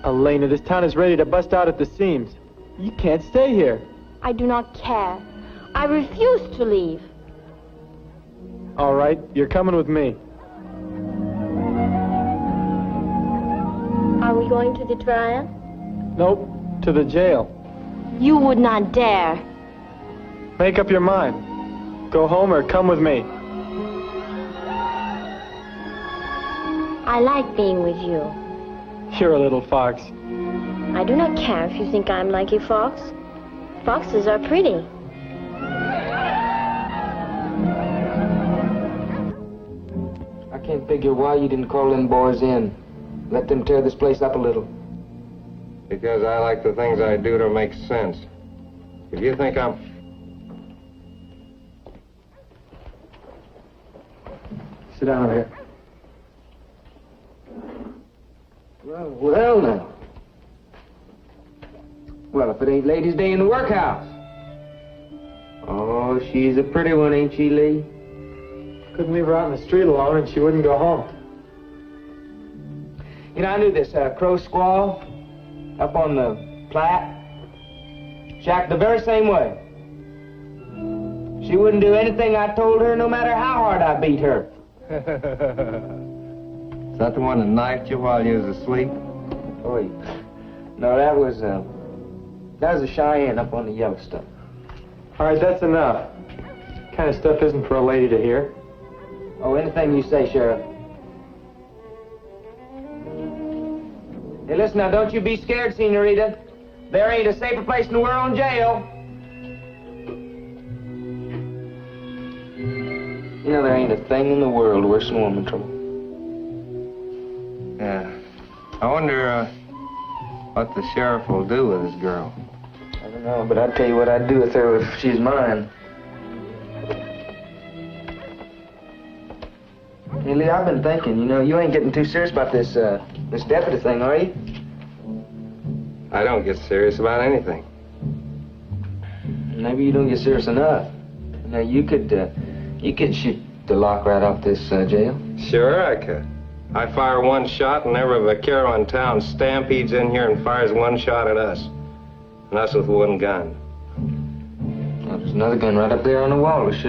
Elena, this town is ready to bust out at the seams. You can't stay here. I do not care. I refuse to leave. All right, you're coming with me. Are we going to the trial? Nope, to the jail. You would not dare. Make up your mind. Go home or come with me. I like being with you. You're a little fox. I do not care if you think I'm like a fox. Foxes are pretty. I can't figure why you didn't call them boys in. Let them tear this place up a little. Because I like the things I do to make sense. If you think I'm... Sit down over here. Well now. Well, if it ain't Ladies' Day in the workhouse. Oh, she's a pretty one, ain't she, Lee? Couldn't leave her out in the street alone and she wouldn't go home. You know, I knew this crow squaw up on the Platte. She acted the very same way. She wouldn't do anything I told her, no matter how hard I beat her. Is that the one that knifed you while you was asleep? Oh, no, that was a Cheyenne up on the Yellowstone. All right, that's enough. Kind of stuff isn't for a lady to hear. Oh, anything you say, Sheriff. Hey, listen now, don't you be scared, Senorita. There ain't a safer place in the world than jail. You know, there ain't a thing in the world worse than woman trouble. Yeah. I wonder what the sheriff will do with this girl. I don't know, but I'd tell you what I'd do with her if she's mine. Hey, Lee, I've been thinking, you know, you ain't getting too serious about this deputy thing, are you? I don't get serious about anything. Maybe you don't get serious enough. Now, you could shoot the lock right off this jail. Sure, I could. I fire one shot and every vaquero in town stampedes in here and fires one shot at us. And us with one gun. Well, there's another gun right up there on the wall. It's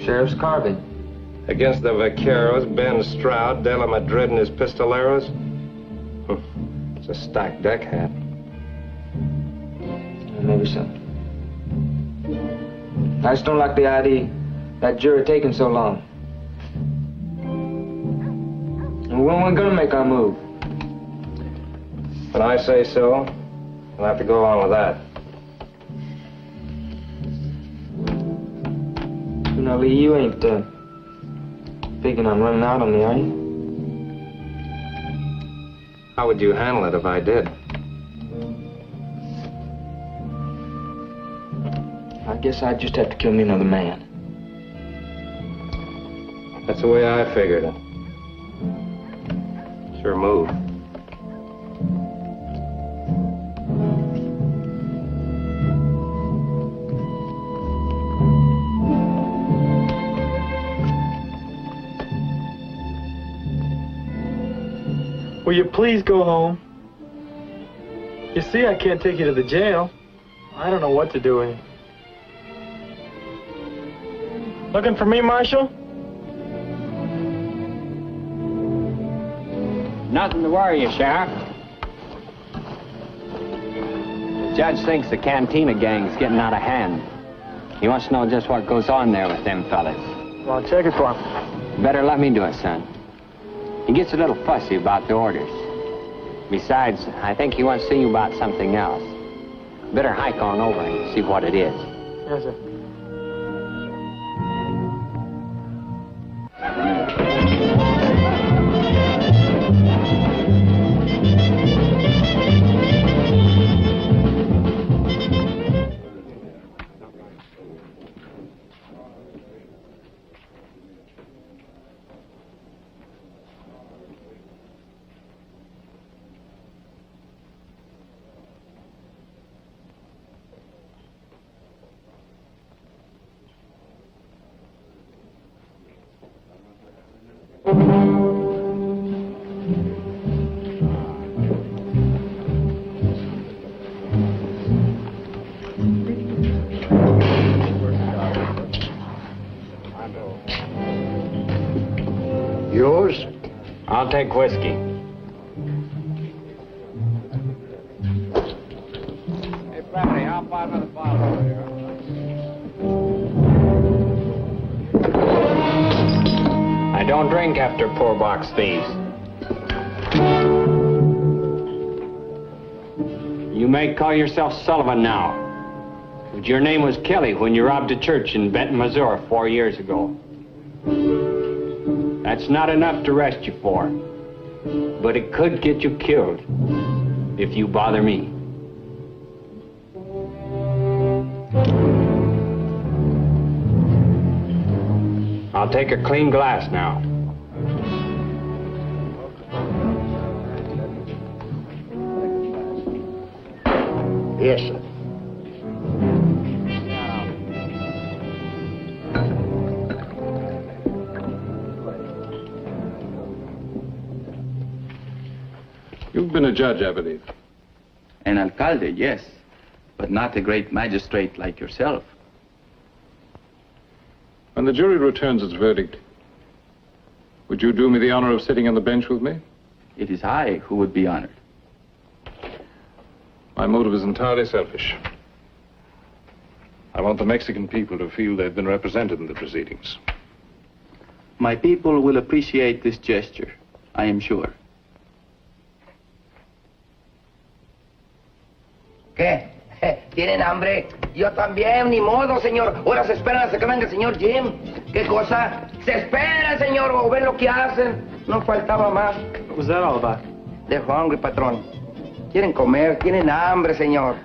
Sheriff's carbine. Against the vaqueros, Ben Stroud, De La Madrid, and his pistoleros. It's a stacked deck hat. Maybe so. I just don't like the idea that jury taking so long. And when we're gonna make our move? When I say so, we'll have to go on with that. You know, Lee, you ain't thinking on running out on me, are you? How would you handle it if I did? I guess I'd just have to kill me another man. That's the way I figured it. Sure move. Will you please go home? You see, I can't take you to the jail. I don't know what to do with you. Looking for me, Marshal? Nothing to worry you, Sheriff. The judge thinks the Cantina gang's getting out of hand. He wants to know just what goes on there with them fellas. Well, check it for him. Better let me do it, son. He gets a little fussy about the orders. Besides, I think he wants to see you about something else. Better hike on over and see what it is. Yes, sir. Yours? I'll take whiskey. Hey, Patty, how about another bottle over here? I don't drink after poor box thieves. You may call yourself Sullivan now, but your name was Kelly when you robbed a church in Benton, Missouri 4 years ago. That's not enough to arrest you for, but it could get you killed if you bother me. I'll take a clean glass now. Yes, sir. You've been a judge, I believe. An alcalde, yes, but not a great magistrate like yourself. When the jury returns its verdict, Would you do me the honor of sitting on the bench with me? It is I who would be honored. My motive is entirely selfish. I want the Mexican people to feel they've been represented in the proceedings. My people will appreciate this gesture, I am sure. ¿Qué? ¿Tienen hambre? Yo también, ni modo, señor. Ahora se esperan hasta que venga el señor Jim. ¿Qué cosa? Se esperan, señor, o ven lo que hacen. No faltaba más. What was that all about? They're hungry, patrón. Quieren comer, tienen hambre, señor.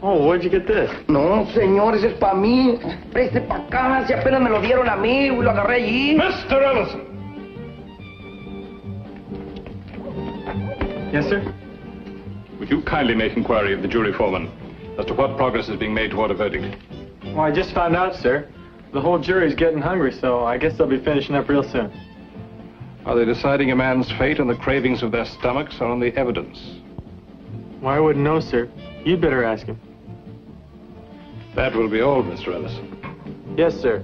Oh, where'd you get this? No, señor, ese es para mí. Preste para acá, si apenas me lo dieron a mí, lo agarré allí. Mr. Ellison! Yes, sir? Would you kindly make inquiry of the jury foreman as to what progress is being made toward a verdict? Well, I just found out, sir. The whole jury's getting hungry, so I guess they'll be finishing up real soon. Are they deciding a man's fate on the cravings of their stomachs or on the evidence? Well, I wouldn't know, sir. You'd better ask him. That will be all, Mr. Ellison. Yes, sir.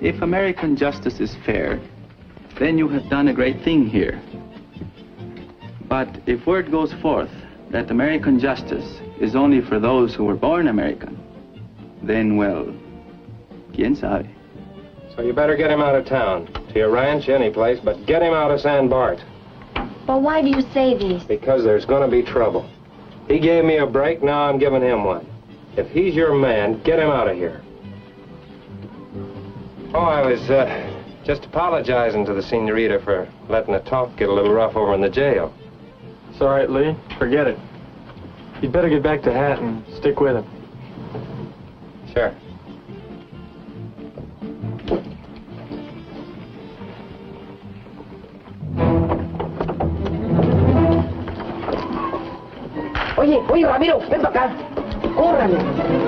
If American justice is fair, then you have done a great thing here. But if word goes forth that American justice is only for those who were born American, then, well, quién sabe. So you better get him out of town, to your ranch, any place, but get him out of San Bart. But why do you say this? Because there's going to be trouble. He gave me a break, now I'm giving him one. If he's your man, get him out of here. Oh, I was just apologizing to the senorita for letting the talk get a little rough over in the jail. It's all right, Lee. Forget it. You'd better get back to Hat and stick with him. Sure. Oye, Ramiro, ven para acá. Córrale.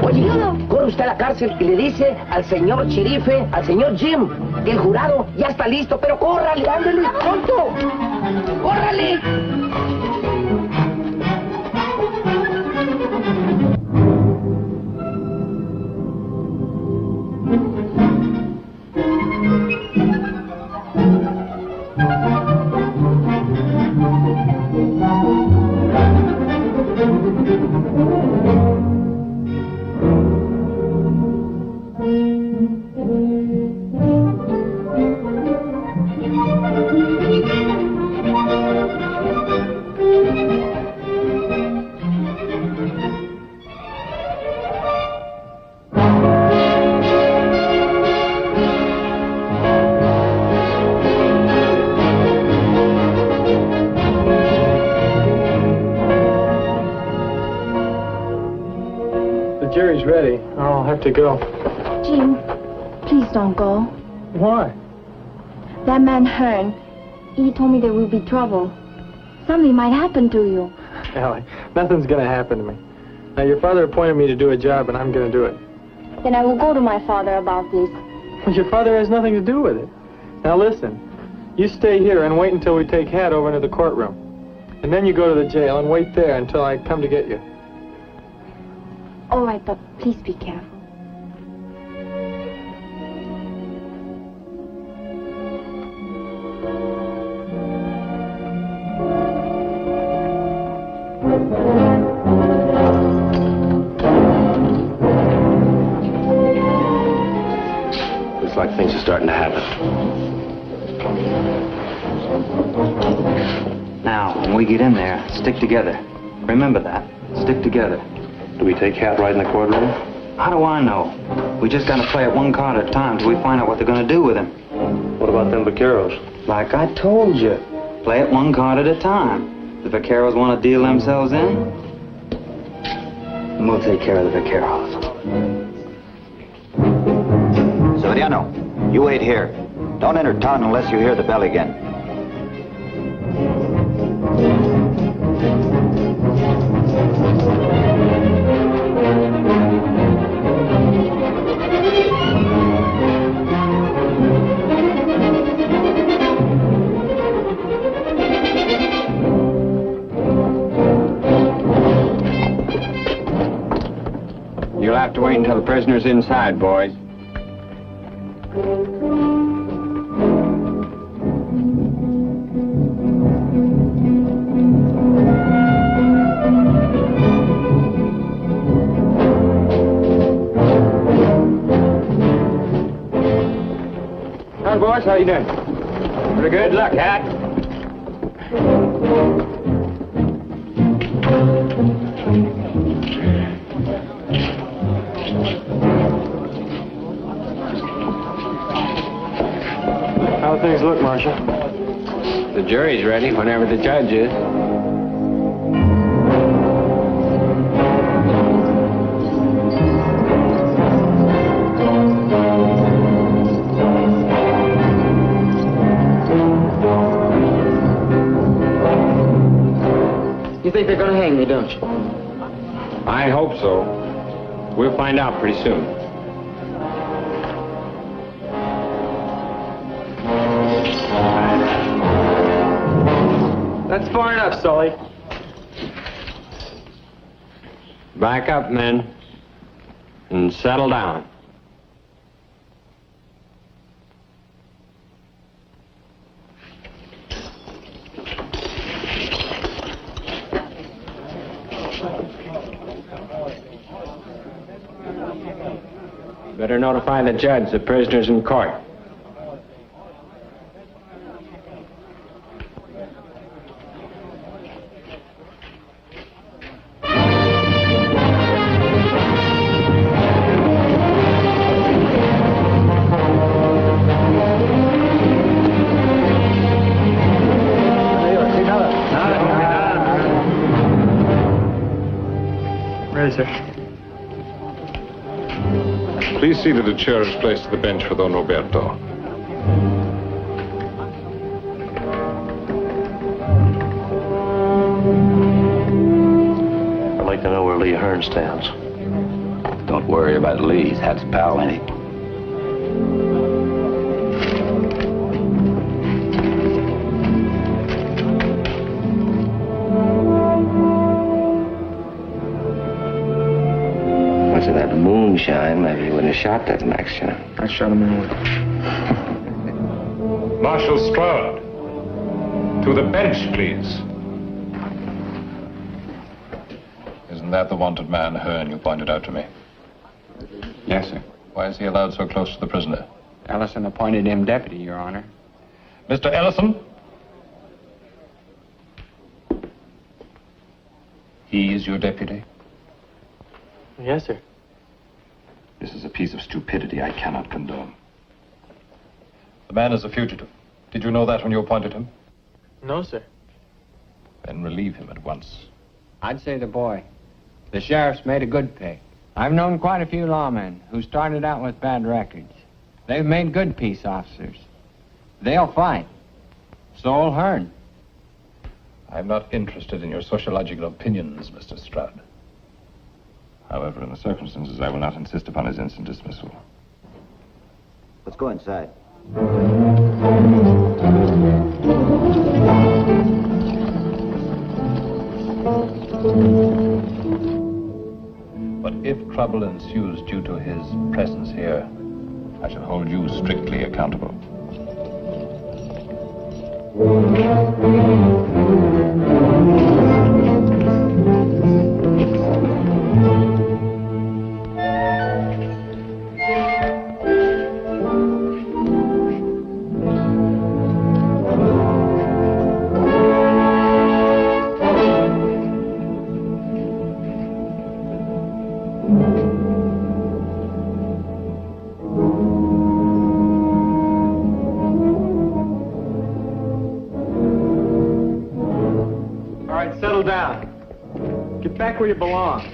Oye, corre usted a la cárcel y le dice al señor sherife, al señor Jim, que el jurado ya está listo, pero córrale, ándale, pronto. Córrale. Jerry's ready. I'll have to go. Jim, please don't go. Why? That man Hearn, he told me there will be trouble. Something might happen to you. Allie, nothing's going to happen to me. Now, your father appointed me to do a job, and I'm going to do it. Then I will go to my father about this. Well, your father has nothing to do with it. Now, listen. You stay here and wait until we take Hat over into the courtroom. And then you go to the jail and wait there until I come to get you. All right, but please be careful. Looks like things are starting to happen. Now, when we get in there, stick together. Remember that. Stick together. Do we take Hat right in the courtroom? How do I know? We just gotta play it one card at a time till we find out what they're gonna do with him. What about them vaqueros? Like I told you, play it one card at a time. The vaqueros want to deal themselves in, and we'll take care of the vaqueros. Severiano, you wait here. Don't enter town unless you hear the bell again. You'll have to wait until the prisoners inside, boys. Hi, boys. How you doing? Pretty good luck, Hat. How do things look, Marshal? The jury's ready whenever the judge is. You think they're gonna hang me, don't you? I hope so. We'll find out pretty soon. That's far enough, Sully. Back up, men, and settle down. Better notify the judge the prisoner's in court. Ready, sir. Please see that a chair is placed at the bench for Don Roberto. I'd like to know where Lee Hearn stands. Don't worry about Lee. He's Hat's pal, ain't he? Much of that moonshine, maybe you wouldn't have shot that Max, you know. I shot him anyway. Marshal Stroud, to the bench, please. Isn't that the wanted man, Hearn, you pointed out to me? Yes, sir. Why is he allowed so close to the prisoner? Ellison appointed him deputy, Your Honor. Mr. Ellison? He is your deputy? Yes, sir. This is a piece of stupidity I cannot condone. The man is a fugitive. Did you know that when you appointed him? No, sir. Then relieve him at once. I'd say the boy. The sheriff's made a good pick. I've known quite a few lawmen who started out with bad records. They've made good peace officers. They'll fight. So'll Hearn. I'm not interested in your sociological opinions, Mr. Stroud. However, in the circumstances, I will not insist upon his instant dismissal. Let's go inside. But if trouble ensues due to his presence here, I shall hold you strictly accountable. All right, settle down. Get back where you belong.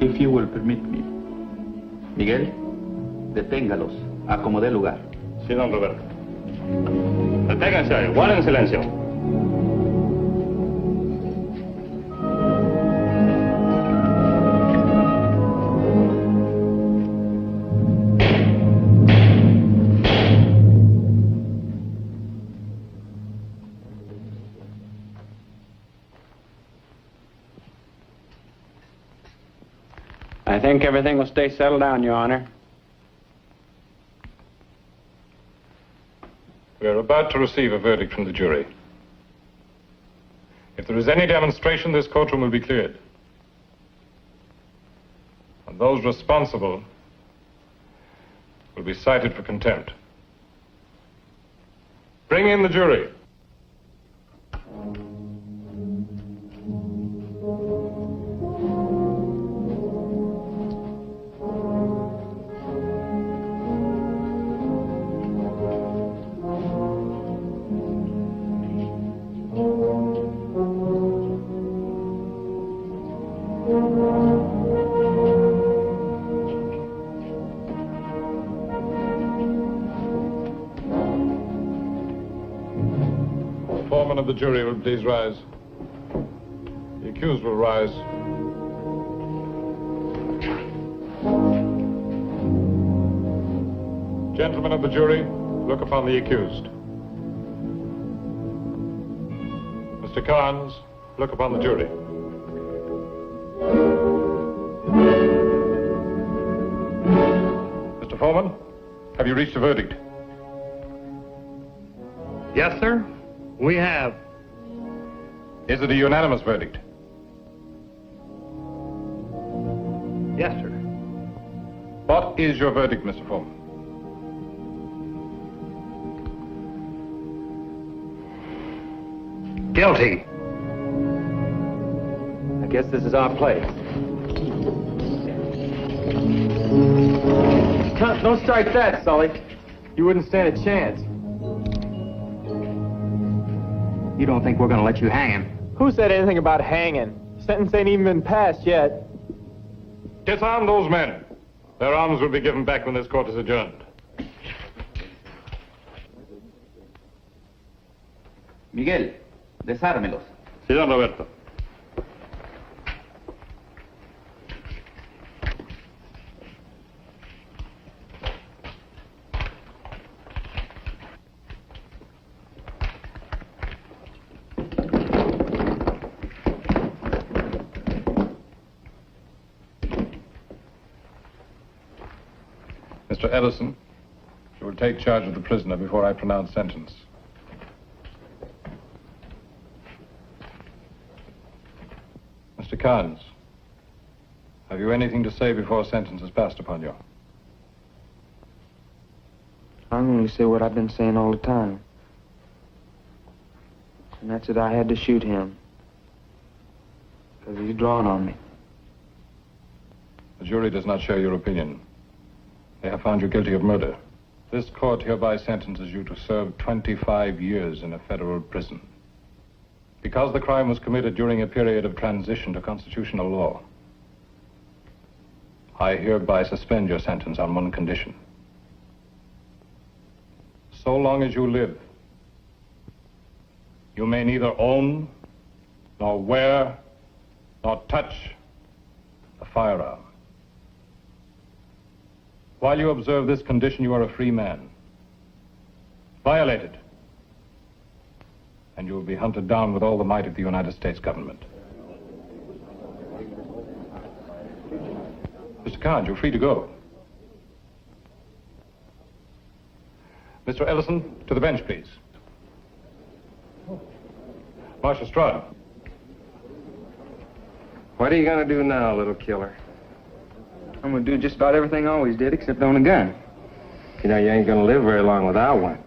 If you will permit me. Miguel, deténgalos. Acomodé lugar. Sí, don Roberto. Deténganse, guarden silencio. think everything will stay settled down, Your Honor. We are about to receive a verdict from the jury. If there is any demonstration, this courtroom will be cleared. And those responsible will be cited for contempt. Bring in the jury. Foreman of the jury will please rise. The accused will rise. Gentlemen of the jury, look upon the accused. Mr. Carnes, look upon the jury. Mr. Foreman, have you reached a verdict? Yes, sir. We have. Is it a unanimous verdict? Yes, sir. What is your verdict, Mr. Foreman? Guilty. I guess this is our place. Don't strike that, Sully. You wouldn't stand a chance. You don't think we're going to let you hang him? Who said anything about hanging? Sentence ain't even been passed yet. Disarm those men. Their arms will be given back when this court is adjourned. Miguel, desármelos. Sí, don Roberto. Mr. Ellison, you will take charge of the prisoner before I pronounce sentence. Mr. Carnes, have you anything to say before sentence is passed upon you? I'm going to say what I've been saying all the time. And that's that I had to shoot him. Because he's drawn on me. The jury does not share your opinion. They have found you guilty of murder. This court hereby sentences you to serve 25 years in a federal prison. Because the crime was committed during a period of transition to constitutional law, I hereby suspend your sentence on one condition. So long as you live, you may neither own, nor wear, nor touch a firearm. While you observe this condition, you are a free man. Violate it, and you will be hunted down with all the might of the United States government. Mr. Carnes, you're free to go. Mr. Ellison, to the bench, please. Marshal Stroud. What are you going to do now, little killer? I'm going to do just about everything I always did, except own a gun. You know, you ain't going to live very long without one.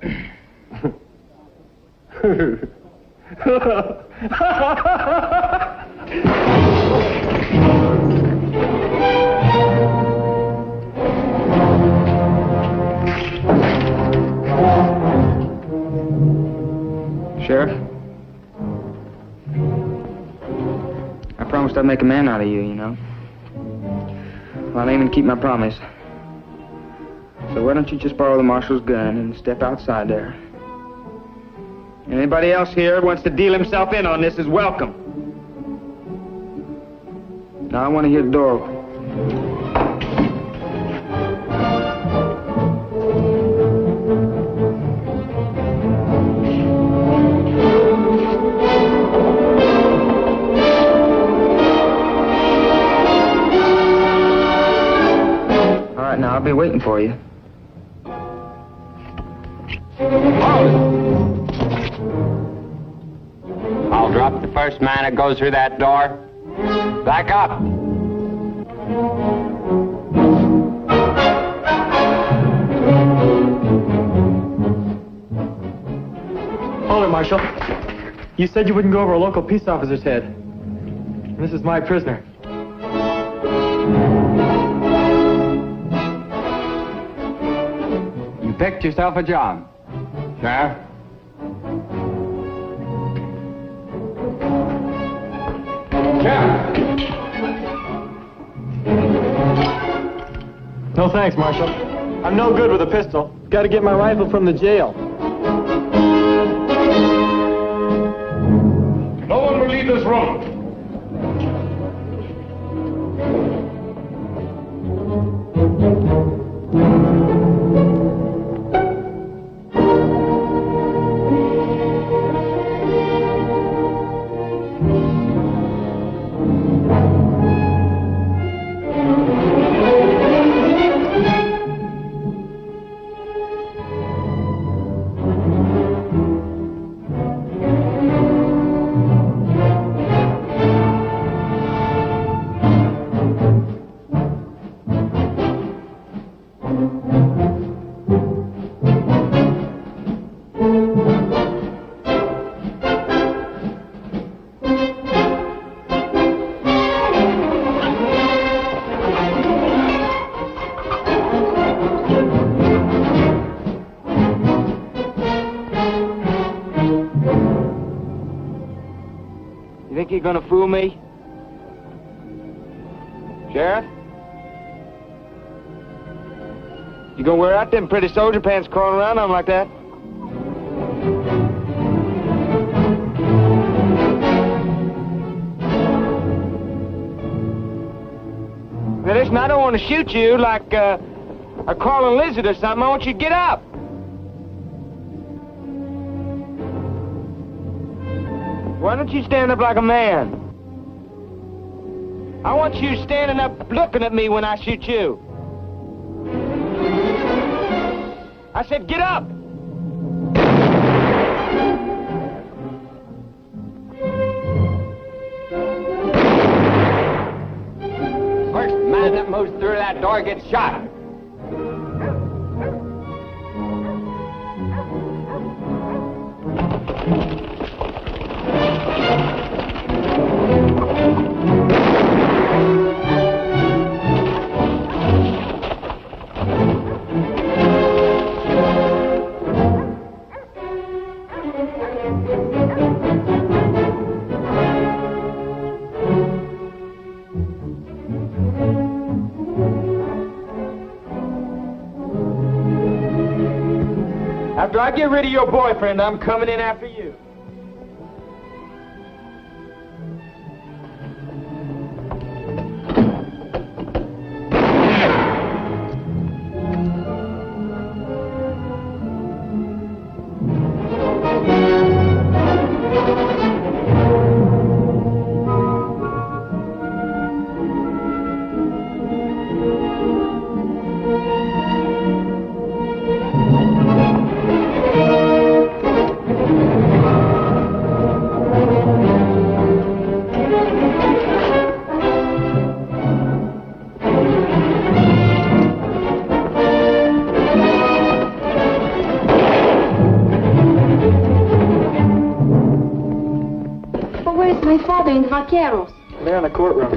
Sheriff? I promised I'd make a man out of you, you know. Well, I ain't gonna keep my promise. So why don't you just borrow the marshal's gun and step outside there? Anybody else here who wants to deal himself in on this is welcome. Now I want to hear the door open. be waiting for you. I'll drop the first man that goes through that door. Back up. Hold it, Marshal. You said you wouldn't go over a local peace officer's head. This is my prisoner. You picked yourself a job, Sheriff. No thanks, Marshal. I'm no good with a pistol. Got to get my rifle from the jail. No one will leave this room. You think you're gonna fool me? Sheriff? You gonna wear out them pretty soldier pants crawling around on like that? Now listen, I don't want to shoot you like a crawling lizard or something. I want you to get up. Why don't you stand up like a man? I want you standing up looking at me when I shoot you. I said get up! First man that moves through that door gets shot. After I get rid of your boyfriend, I'm coming in after you. In the vaqueros. They're in the courtroom.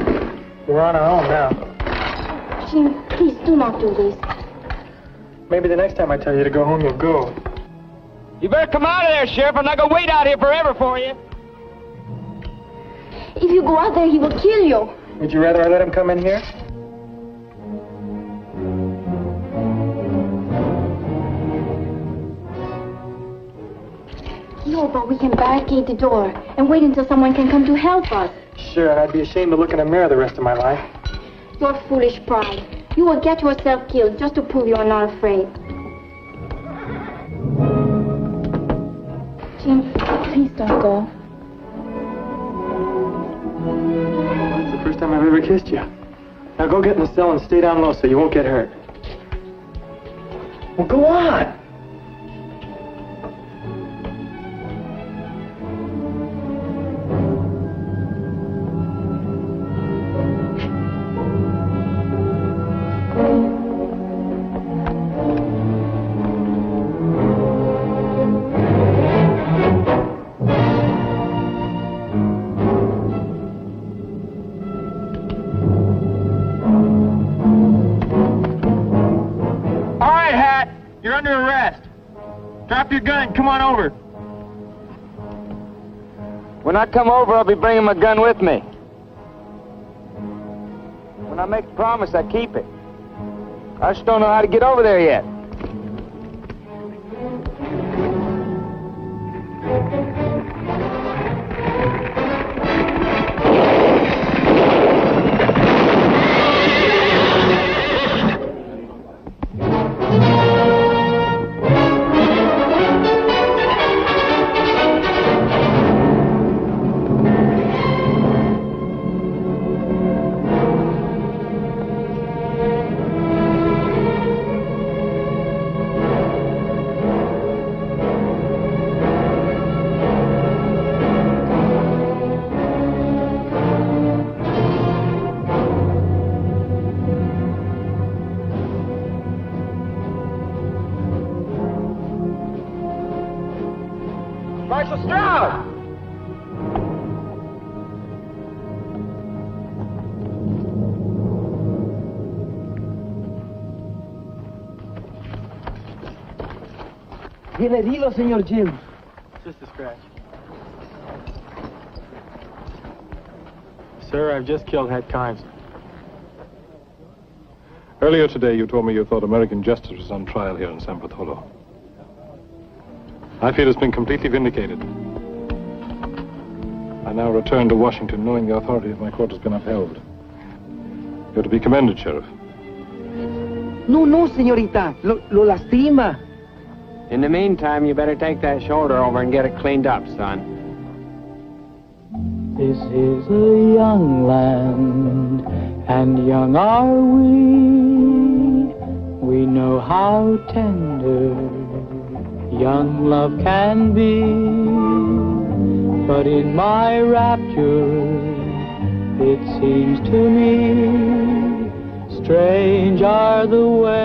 We're on our own now. Jim, please do not do this. Maybe the next time I tell you to go home, you'll go. You better come out of there, Sheriff. I'm not gonna wait out here forever for you. If you go out there, he will kill you. Would you rather I let him come in here? No, but we can barricade the door and wait until someone can come to help us. Sure, and I'd be ashamed to look in a mirror the rest of my life. Your foolish pride. You will get yourself killed just to prove you are not afraid. Jim, please don't go. It's the first time I've ever kissed you. Now go get in the cell and stay down low so you won't get hurt. Well, go on. You're under arrest. Drop your gun and come on over. When I come over, I'll be bringing my gun with me. When I make a promise, I keep it. I just don't know how to get over there yet. Marshal Stroud! Bien herido, señor Jim. Just a scratch. Sir, I've just killed Hat Carnes. Earlier today, you told me you thought American justice was on trial here in San Bartolo. I feel it's been completely vindicated. I now return to Washington knowing the authority of my court has been upheld. You're to be commended, Sheriff. No, señorita. Lo lastima. In the meantime, you better take that shoulder over and get it cleaned up, son. This is a young land, and young are we. We know how tender young love can be. But in my rapture, it seems to me, strange are the ways